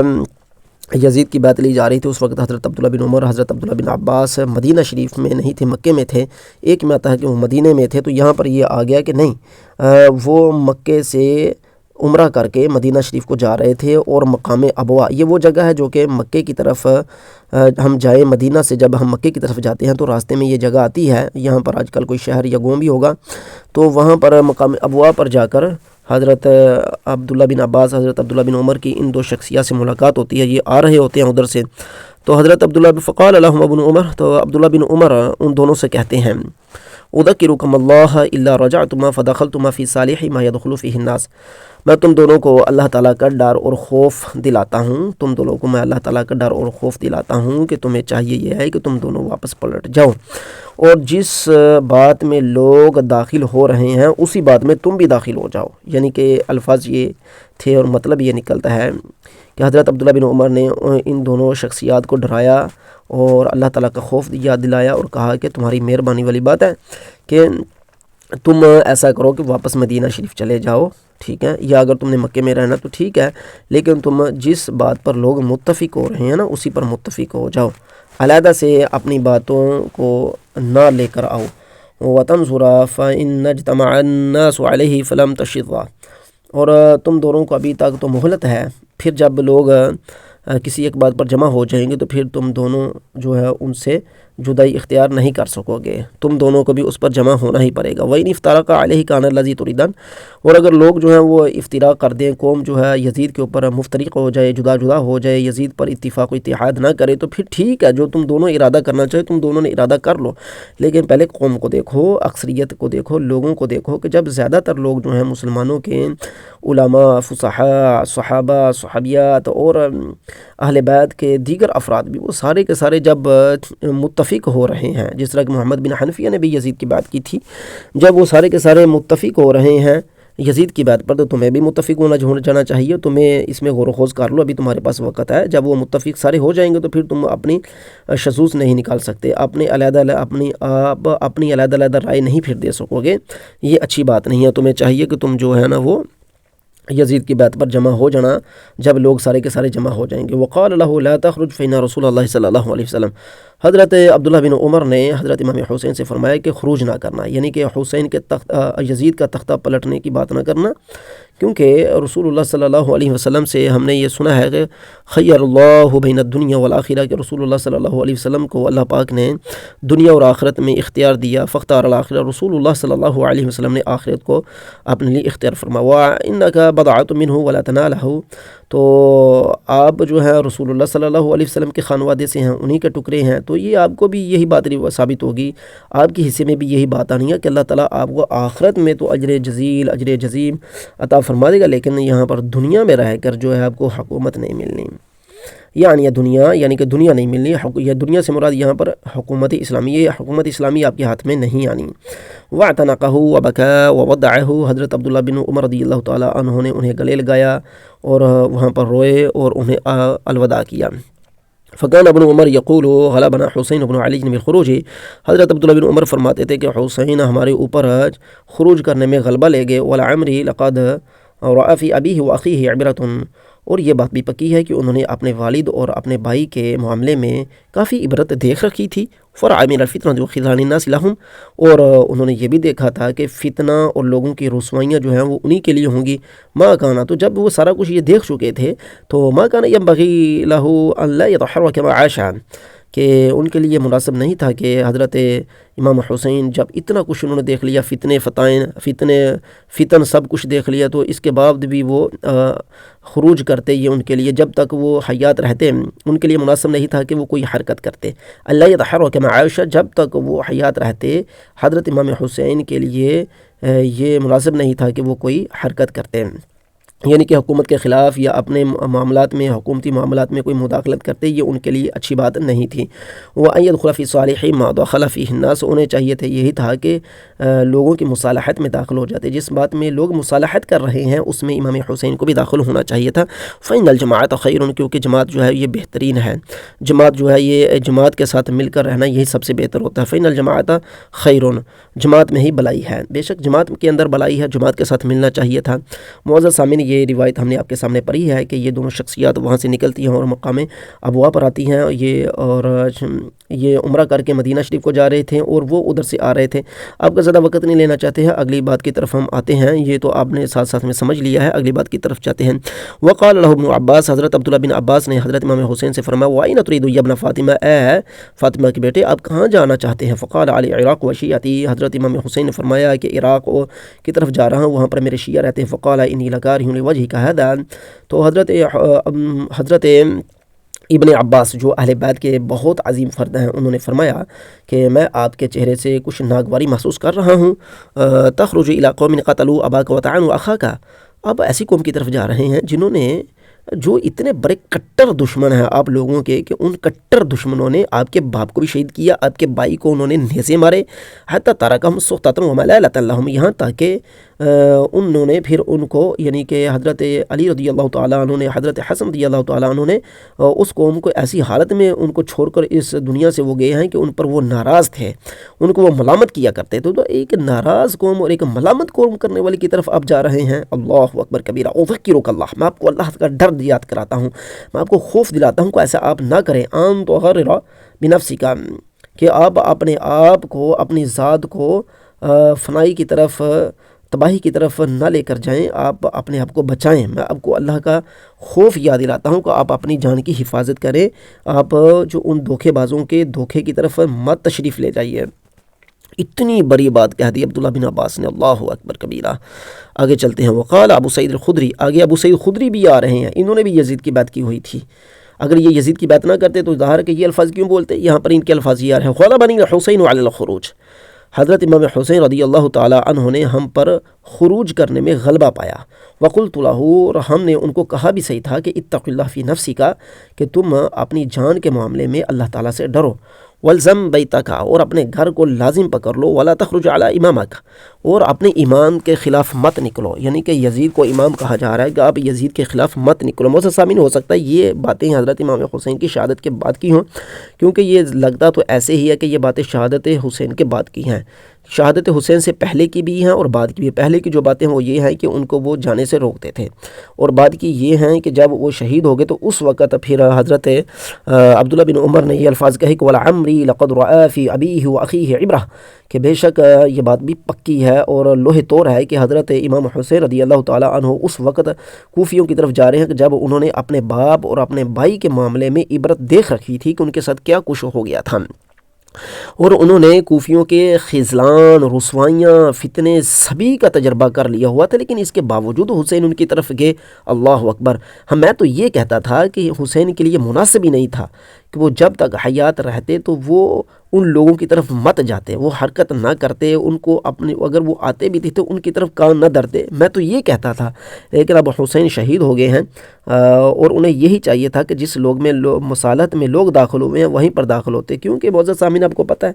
یزید کی بیعت لی جا رہی تھی اس وقت حضرت عبداللہ بن عمر، حضرت عبداللہ بن عباس مدینہ شریف میں نہیں تھے، مکے میں تھے، ایک میں آتا ہے کہ وہ مدینہ میں تھے، تو یہاں پر یہ آ گیا کہ نہیں وہ مکے سے عمرہ کر کے مدینہ شریف کو جا رہے تھے، اور مقام ابوا یہ وہ جگہ ہے جو کہ مکے کی طرف ہم جائیں، مدینہ سے جب ہم مکے کی طرف جاتے ہیں تو راستے میں یہ جگہ آتی ہے، یہاں پر آج کل کوئی شہر یا گاؤں بھی ہوگا، تو وہاں پر مقام ابوا پر جا کر حضرت عبداللہ بن عباس، حضرت عبداللہ بن عمر کی ان دو شخصیات سے ملاقات ہوتی ہے، یہ آ رہے ہوتے ہیں ادھر سے، تو حضرت عبداللہ فقال لهم ابن عمر، تو عبداللہ بن عمر ان دونوں سے کہتے ہیں اذکرکم اللہ الا رجعتما فدخلتما فی صالح ما يدخل فیہ الناس، میں تم دونوں کو اللہ تعالیٰ کا ڈر اور خوف دلاتا ہوں، تم دونوں کو میں اللہ تعالیٰ کا ڈر اور خوف دلاتا ہوں کہ تمہیں چاہیے یہ ہے کہ تم دونوں واپس پلٹ جاؤ، اور جس بات میں لوگ داخل ہو رہے ہیں اسی بات میں تم بھی داخل ہو جاؤ، یعنی کہ الفاظ یہ تھے اور مطلب یہ نکلتا ہے کہ حضرت عبداللہ بن عمر نے ان دونوں شخصیات کو ڈرایا اور اللہ تعالیٰ کا خوف دلایا اور کہا کہ تمہاری مہربانی والی بات ہے کہ تم ایسا کرو کہ واپس مدینہ شریف چلے جاؤ، ٹھیک ہے، یا اگر تم نے مکے میں رہنا تو ٹھیک ہے، لیکن تم جس بات پر لوگ متفق ہو رہے ہیں نا اسی پر متفق ہو جاؤ، علیحدہ سے اپنی باتوں کو نہ لے کر آؤ، وَتَنْظُرَا فَإِنَّ اجْتَمَعَ النَّاسُ عَلَيْهِ فَلَمْ تَشِرَّا، اور تم دونوں کو ابھی تک تو مہلت ہے، پھر جب لوگ کسی ایک بات پر جمع ہو جائیں گے تو پھر تم دونوں جو ہے ان سے جدائی اختیار نہیں کر سکو گے، تم دونوں کو بھی اس پر جمع ہونا ہی پڑے گا۔ وَإِنِ افْتَرَقَ عَلَيْهِ كَانَ الَّذِي تُرِيدَانِ، اور اگر لوگ جو ہیں وہ افتراق کر دیں، قوم جو ہے یزید کے اوپر مفترق ہو جائے، جدا جدا ہو جائے، یزید پر اتفاق و اتحاد نہ کرے، تو پھر ٹھیک ہے، جو تم دونوں ارادہ کرنا چاہے تم دونوں نے ارادہ کر لو، لیکن پہلے قوم کو دیکھو، اکثریت کو دیکھو، لوگوں کو دیکھو کہ جب زیادہ تر لوگ جو ہیں مسلمانوں کے علماء، فصحاء، صحابہ، صحابیات اور اہل بیت کے دیگر افراد بھی وہ سارے کے سارے جب متفق ہو رہے ہیں، جس طرح کہ محمد بن حنفیہ نے بھی یزید کی بات کی تھی، جب وہ سارے کے سارے متفق ہو رہے ہیں یزید کی بات پر، تو تمہیں بھی متفق ہونا جانا چاہیے، تمہیں اس میں غور و خوض کر لو، ابھی تمہارے پاس وقت ہے۔ جب وہ متفق سارے ہو جائیں گے تو پھر تم اپنی شذوذ نہیں نکال سکتے، اپنی علیحدہ رائے نہیں پھر دے سکو گے، یہ اچھی بات نہیں ہے۔ تمہیں چاہیے کہ تم جو ہے نا وہ یزید کی بات پر جمع ہو جانا جب لوگ سارے کے سارے جمع ہو جائیں گے۔ وقال له لا تخرج فإن رسول اللہ صلی اللہ علیہ وسلم، حضرت عبداللہ بن عمر نے حضرت امام حسین سے فرمایا کہ خروج نہ کرنا، یعنی کہ حسین کے یزید کا تختہ پلٹنے کی بات نہ کرنا، کیونکہ رسول اللہ صلی اللہ علیہ وسلم سے ہم نے یہ سنا ہے کہ خیر اللہ بین الدنیا والآخرہ، کہ رسول اللہ صلی اللہ علیہ وسلم کو اللہ پاک نے دنیا اور آخرت میں اختیار دیا، فاختار الآخرہ، رسول اللہ صلی اللہ علیہ وسلم نے آخرت کو اپنے لیے اختیار فرمایا۔ وَإِنَّكَ بَضْعَةٌ مِّنْهُ وَلَا تَنَالَهُ، تو آپ جو ہے رسول اللہ صلی اللہ علیہ وسلم کے خانوادے سے ہیں، انہی کے ٹکڑے ہیں، تو یہ آپ کو بھی یہی بات ثابت ہوگی، آپ کے حصے میں بھی یہی بات آنی ہے کہ اللہ تعالیٰ آپ کو آخرت میں تو اجر جزیل، اجر جزیم عطا فرما دے گا، لیکن یہاں پر دنیا میں رہ کر جو ہے آپ کو حکومت نہیں ملنی، یعنی کہ دنیا نہیں ملنی، یہ دنیا سے مراد یہاں پر حکومت اسلامی، یہ حکومت اسلامی آپ کے ہاتھ میں نہیں آنی۔ وَاعْتَنَقَهُ وَبَكَى وَوَضَّعَهُ، حضرت عبداللہ بن عمر رضی اللہ تعالیٰ عنہ نے انہیں گلے لگایا اور وہاں پر روئے اور انہیں الوداع کیا۔ فقان ابن عمر یقول غلبنا حسین ابن علی بالخروج، حضرت عبداللہ بن عمر فرماتے تھے کہ حسین ہمارے اوپر خروج کرنے میں غلبہ لے گئے، وَلَعَمْرِ لَقَدْ رَأَى فِي أَبِيهِ وَأَخِيهِ عِبْرَةٌ، اور یہ بات بھی پکی ہے کہ انہوں نے اپنے والد اور اپنے بھائی کے معاملے میں کافی عبرت دیکھ رکھی تھی۔ فرع من الفتنة وخذلان الناس لهم، اور انہوں نے یہ بھی دیکھا تھا کہ فتنہ اور لوگوں کی رسوائیاں جو ہیں وہ انہی کے لیے ہوں گی۔ ما کانا، تو جب وہ سارا کچھ یہ دیکھ چکے تھے تو ما کان ينبغي له ان لا يتحرك مع عائشہ، کہ ان کے لیے مناسب نہیں تھا کہ حضرت امام حسین جب اتنا کچھ انہوں نے دیکھ لیا، فتن سب کچھ دیکھ لیا، تو اس کے بعد بھی وہ خروج کرتے، یہ ان کے لیے جب تک وہ حیات رہتے ان کے لیے مناسب نہیں تھا کہ وہ کوئی حرکت کرتے۔ اللہ یتحرک مع عائشہ، جب تک وہ حیات رہتے حضرت امام حسین کے لیے یہ مناسب نہیں تھا کہ وہ کوئی حرکت کرتے، یعنی کہ حکومت کے خلاف یا اپنے معاملات میں، حکومتی معاملات میں کوئی مداخلت کرتے، یہ ان کے لیے اچھی بات نہیں تھی۔ وَأَن يَدْخُلَ فِي صَالِحِ مَا دَخَلَ فِيهِ النَّاسُ، انہیں چاہیے تھا، یہی تھا کہ لوگوں کی مصالحت میں داخل ہو جاتے، جس بات میں لوگ مصالحت کر رہے ہیں اس میں امام حسین کو بھی داخل ہونا چاہیے تھا۔ فَإِنَّ الْجَمَاعَةَ خَيْرٌ، کیونکہ جماعت جو ہے یہ بہترین ہے، جماعت جو ہے یہ جماعت کے ساتھ مل کر رہنا یہی سب سے بہتر ہوتا ہے۔ فَإِنَّ الْجَمَاعَةَ خَيْرٌ، جماعت میں ہی بلائی ہے، بے شک جماعت کے اندر بلائی ہے، جماعت کے ساتھ ملنا چاہیے تھا۔ معزز سامعین، یہ روایت ہم نے آپ کے سامنے پڑھی ہے کہ یہ دونوں شخصیات وہاں سے نکلتی ہیں اور مقام ابوا پر آتی ہیں، یہ عمرہ کر کے مدینہ شریف کو جا رہے تھے اور وہ ادھر سے آ رہے تھے۔ آپ کا زیادہ وقت نہیں لینا چاہتے ہیں، اگلی بات کی طرف ہم آتے ہیں، یہ تو آپ نے ساتھ ساتھ میں سمجھ لیا ہے، اگلی بات کی طرف چاہتے ہیں۔ وقال له ابن عباس، حضرت عبداللہ بن عباس نے حضرت امام حسین سے فرمایا، وَأَيْنَ تُرِيدُ يَا ابْنَ فاطمہ، اے فاطمہ کے بیٹے آپ کہاں جانا چاہتے ہیں؟ فقال علی عراق و شیعتی، حضرت امام حسین نے فرمایا کہ عراق کی طرف جا رہا ہوں، وہاں پر میرے شیعہ رہتے ہیں۔ فقال انی لکارہ لوجہک ھذا، تو حضرت ابن عباس جو اہل بیت کے بہت عظیم فرد ہیں، انہوں نے فرمایا کہ میں آپ کے چہرے سے کچھ ناگواری محسوس کر رہا ہوں۔ تخرج الی قوم قتلوا اباک وطعنوا اخاک، آپ ایسی قوم کی طرف جا رہے ہیں جنہوں نے، جو اتنے بڑے کٹر دشمن ہیں آپ لوگوں کے، کہ ان کٹر دشمنوں نے آپ کے باپ کو بھی شہید کیا، آپ کے بھائی کو انہوں نے نیزے مارے، حتی ترکہم سخطۃ وملالۃ لہم، یہاں تک کہ انہوں نے پھر ان کو، یعنی کہ حضرت علی رضی اللہ تعالیٰ عنہ نے، حضرت حسن رضی اللہ تعالیٰ عنہ نے اس قوم کو ایسی حالت میں ان کو چھوڑ کر اس دنیا سے وہ گئے ہیں کہ ان پر وہ ناراض تھے، ان کو وہ ملامت کیا کرتے تھے۔ تو ایک ناراض قوم اور ایک ملامت قوم کرنے والی کی طرف آپ جا رہے ہیں۔ اللہ اکبر کبیرہ، اذکرک اللہ، میں آپ کو اللہ کا ڈر یاد کراتا ہوں، میں آپ کو خوف دلاتا ہوں کہ ایسا آپ نہ کریں۔ ان تغرر بنفسک، کہ آپ اپنے آپ کو، اپنی ذات کو فنائی کی طرف تباہی کی طرف نہ لے کر جائیں، آپ اپنے آپ کو بچائیں۔ میں آپ کو اللہ کا خوف یاد دلاتا ہوں کہ آپ اپنی جان کی حفاظت کریں، آپ جو ان دھوکے بازوں کے دھوکے کی طرف مت تشریف لے جائیے۔ اتنی بڑی بات کہہ دی عبداللہ بن عباس نے، اللہ اکبر کبیرہ۔ آگے چلتے ہیں، وقال ابو سعید الخدری، آگے ابو سعید خدری بھی آ رہے ہیں، انہوں نے بھی یزید کی بات کی ہوئی تھی۔ اگر یہ یزید کی بات نہ کرتے تو ظاہر کہ یہ الفاظ کیوں بولتے، یہاں پر ان کے الفاظ یہ آ رہے ہیں، غلبنی الحسین علی الخروج، حضرت امام حسین رضی اللہ تعالی عنہ نے ہم پر خروج کرنے میں غلبہ پایا۔ وقلت لہ، اور ہم نے ان کو کہا بھی صحیح تھا کہ اتق اللہ فی نفسی کا، کہ تم اپنی جان کے معاملے میں اللہ تعالیٰ سے ڈرو، والزم بیتک، اور اپنے گھر کو لازم پکڑ لو، ولا تخرج علی امامک، اور اپنے امام کے خلاف مت نکلو، یعنی کہ یزید کو امام کہا جا رہا ہے کہ آپ یزید کے خلاف مت نکلو۔ معزز سامعین، ہو سکتا ہے یہ باتیں حضرت امام حسین کی شہادت کے بعد کی ہوں، کیونکہ یہ لگتا تو ایسے ہی ہے کہ یہ باتیں شہادت حسین کے بعد کی ہیں۔ شہادت حسین سے پہلے کی بھی ہیں اور بعد کی بھی۔ پہلے کی جو باتیں ہیں وہ یہ ہیں کہ ان کو وہ جانے سے روکتے تھے، اور بعد کی یہ ہیں کہ جب وہ شہید ہو گئے تو اس وقت پھر حضرت عبداللہ بن عمر نے یہ الفاظ کہے کہ وَلَعَمْرِي لَقَدْ رَأَى فِي أَبِيهِ وَأَخِيهِ عِبْرَةً، کہ بے شک یہ بات بھی پکی ہے اور لوہے طور ہے کہ حضرت امام حسین رضی اللہ تعالیٰ عنہ اس وقت کوفیوں کی طرف جا رہے ہیں کہ جب انہوں نے اپنے باپ اور اپنے بھائی کے معاملے میں عبرت دیکھ رکھی تھی کہ ان کے ساتھ کیا کچھ ہو گیا تھا، اور انہوں نے کوفیوں کے خذلان، رسوائیاں، فتنے سبھی کا تجربہ کر لیا ہوا تھا، لیکن اس کے باوجود حسین ان کی طرف گئے۔ اللہ اکبر۔ میں تو یہ کہتا تھا کہ حسین کے لیے مناسب ہی نہیں تھا کہ وہ جب تک حیات رہتے تو وہ ان لوگوں کی طرف مت جاتے، وہ حرکت نہ کرتے، ان کو اپنے اگر وہ آتے بھی تھے تو ان کی طرف کان نہ دھرتے، میں تو یہ کہتا تھا۔ لیکن اب حسین شہید ہو گئے ہیں اور انہیں یہی چاہیے تھا کہ جس لوگ میں مصالحت میں لوگ داخل ہوئے ہیں وہیں پر داخل ہوتے، کیونکہ معزز سامعین آپ کو پتہ ہے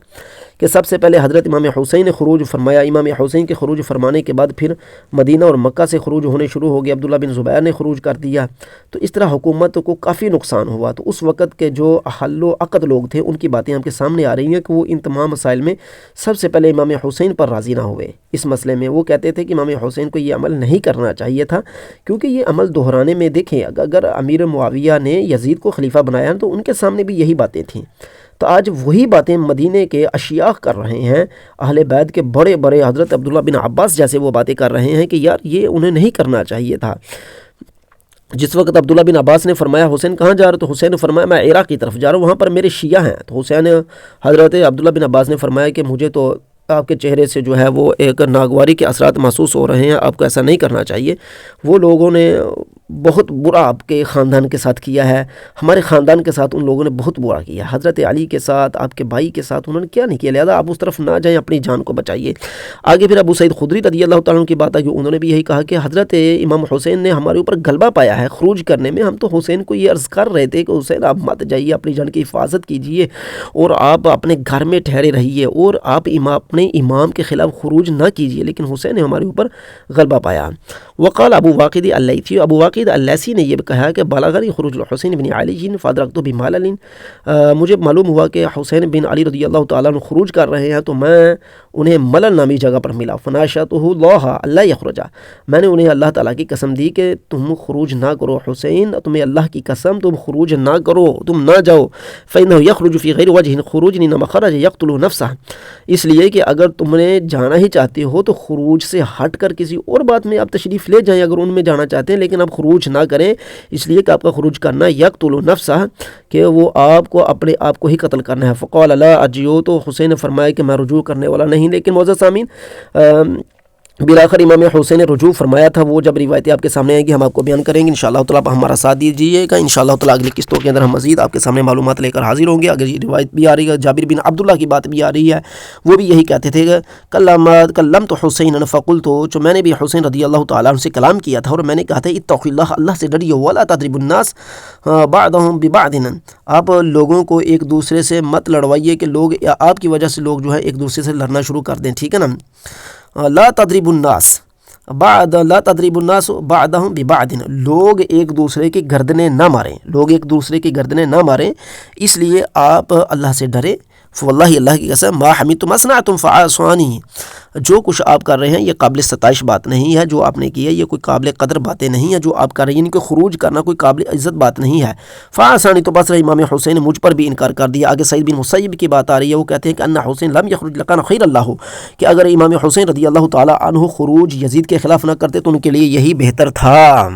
کہ سب سے پہلے حضرت امام حسین نے خروج فرمایا، امام حسین کے خروج فرمانے کے بعد پھر مدینہ اور مکہ سے خروج ہونے شروع ہو گیا، عبداللہ بن زبیر نے خروج کر دیا، تو اس طرح حکومت کو کافی نقصان ہوا۔ تو اس وقت کے جو حل و عقد لوگ تھے ان کی باتیں آپ کے سامنے آ رہی ہیں کہ وہ ان تمام مسائل میں سب سے پہلے امام حسین پر راضی نہ ہوئے۔ اس مسئلے میں وہ کہتے تھے کہ امام حسین کو یہ عمل نہیں کرنا چاہیے تھا، کیونکہ یہ عمل دہرانے میں دیکھیں اگر امیر معاویہ نے یزید کو خلیفہ بنایا تو ان کے سامنے بھی یہی باتیں تھیں، تو آج وہی باتیں مدینے کے اشیاخ کر رہے ہیں، اہل بیت کے بڑے بڑے حضرت عبداللہ بن عباس جیسے وہ باتیں کر رہے ہیں کہ یار یہ انہیں نہیں کرنا چاہیے تھا۔ جس وقت عبداللہ بن عباس نے فرمایا حسین کہاں جا رہے، تو حسین نے فرمایا میں عراق کی طرف جا رہا ہوں، وہاں پر میرے شیعہ ہیں۔ تو حضرت عبداللہ بن عباس نے فرمایا کہ مجھے تو آپ کے چہرے سے جو ہے وہ ایک ناگواری کے اثرات محسوس ہو رہے ہیں، آپ کو ایسا نہیں کرنا چاہیے۔ وہ لوگوں نے بہت برا آپ کے خاندان کے ساتھ کیا ہے، ہمارے خاندان کے ساتھ ان لوگوں نے بہت برا کیا، حضرت علی کے ساتھ، آپ کے بھائی کے ساتھ انہوں نے کیا نہیں کیا، لہذا آپ اس طرف نہ جائیں، اپنی جان کو بچائیے۔ آگے پھر ابو سعید خدری رضی اللہ تعالیٰ عنہ کی بات آئی، انہوں نے بھی یہی کہا کہ حضرت امام حسین نے ہمارے اوپر غلبہ پایا ہے خروج کرنے میں، ہم تو حسین کو یہ عرض کر رہے تھے کہ حسین آپ مت جائیے، اپنی جان کی حفاظت کیجیے اور آپ اپنے گھر میں ٹھہرے رہیے اور آپ اپنے امام کے خلاف خروج نہ کیجیے، لیکن حسین نے ہمارے اوپر غلبہ پایا۔ وقال ابو واقد اللیثی، ابو واقد اللیثی نے یہ کہا کہ بلغنی خروج الحسین بن علی فادرکت بمالل، مجھے معلوم ہوا کہ حسین بن علی رضی اللہ تعالیٰ عنہ خروج کر رہے ہیں تو میں انہیں ملل نامی جگہ پر ملا، فناشتہ اللہ اللہ یخرجا، میں نے انہیں اللہ تعالیٰ کی قسم دی کہ تم خروج نہ کرو حسین، تمہیں اللہ کی قسم تم خروج نہ کرو، تم نہ جاؤ، فإنہ یخرج فی غیر وجہ خروج مخرج یقتل نفسہ، اس لیے کہ اگر تم نے جانا ہی چاہتے ہو تو خروج سے ہٹ کر کسی اور بات میں آپ تشریف لے جائیں اگر ان میں جانا چاہتے ہیں، لیکن آپ خروج نہ کریں، اس لیے کہ آپ کا خروج کرنا یقتل نفسہ، کہ وہ آپ کو اپنے آپ کو ہی قتل کرنا ہے۔ فقال لا ارجع، تو حسین نے فرمایا کہ میں رجوع کرنے والا نہیں، لیکن معزز سامعین بالآخر امام حسین نے رجوع فرمایا تھا، وہ جب روایتیں آپ کے سامنے آئیں گی ہم آپ کو بیان کریں گے انشاءاللہ تعالیٰ، آپ ہمارا ساتھ دیجیے گا انشاءاللہ تعالیٰ۔ اگلی قسطوں کے اندر ہم مزید آپ کے سامنے معلومات لے کر حاضر ہوں گے۔ اگر یہ روایت بھی آ رہی ہے، جابر بن عبداللہ کی بات بھی آ رہی ہے، وہ بھی یہی کہتے تھے کہ کلمت حسین فقلت، جو میں نے بھی حسین رضی اللہ تعالیٰ عنہ سے کلام کیا تھا اور میں نے کہا تھا اتقوا اللہ، اللہ سے ڈریے، ولا تضربوا الناس بعضهم ببعض، آپ لوگوں کو ایک دوسرے سے مت لڑوائیے کہ لوگ آپ کی وجہ سے لوگ جو ہے ایک دوسرے سے لڑنا شروع کر دیں، ٹھیک ہے نا۔ لا تضربوا الناس لا تضربوا الناس بعضهم ببعض، لوگ ایک دوسرے کی گردنیں نہ ماریں، لوگ ایک دوسرے کی گردنیں نہ ماریں، اس لیے آپ اللہ سے ڈریں فواللہ اللہ کی قسم ما حمیتم اصنعتم فعصانی، جو کچھ آپ کر رہے ہیں یہ قابل ستائش بات نہیں ہے، جو آپ نے کی ہے یہ کوئی قابل قدر باتیں نہیں ہیں جو آپ کر رہے ہیں، یعنی کہ خروج کرنا کوئی قابل عزت بات نہیں ہے۔ فعصانی، تو بس امام حسین نے مجھ پر بھی انکار کر دیا۔ آگے سعید بن مسیب کی بات آ رہی ہے، وہ کہتے ہیں کہ ان حسین لم یخرج لکان خیر اللہ، کہ اگر امام حسین رضی اللہ تعالی عنہ خروج یزید کے خلاف نہ کرتے تو ان کے لیے یہی بہتر تھا۔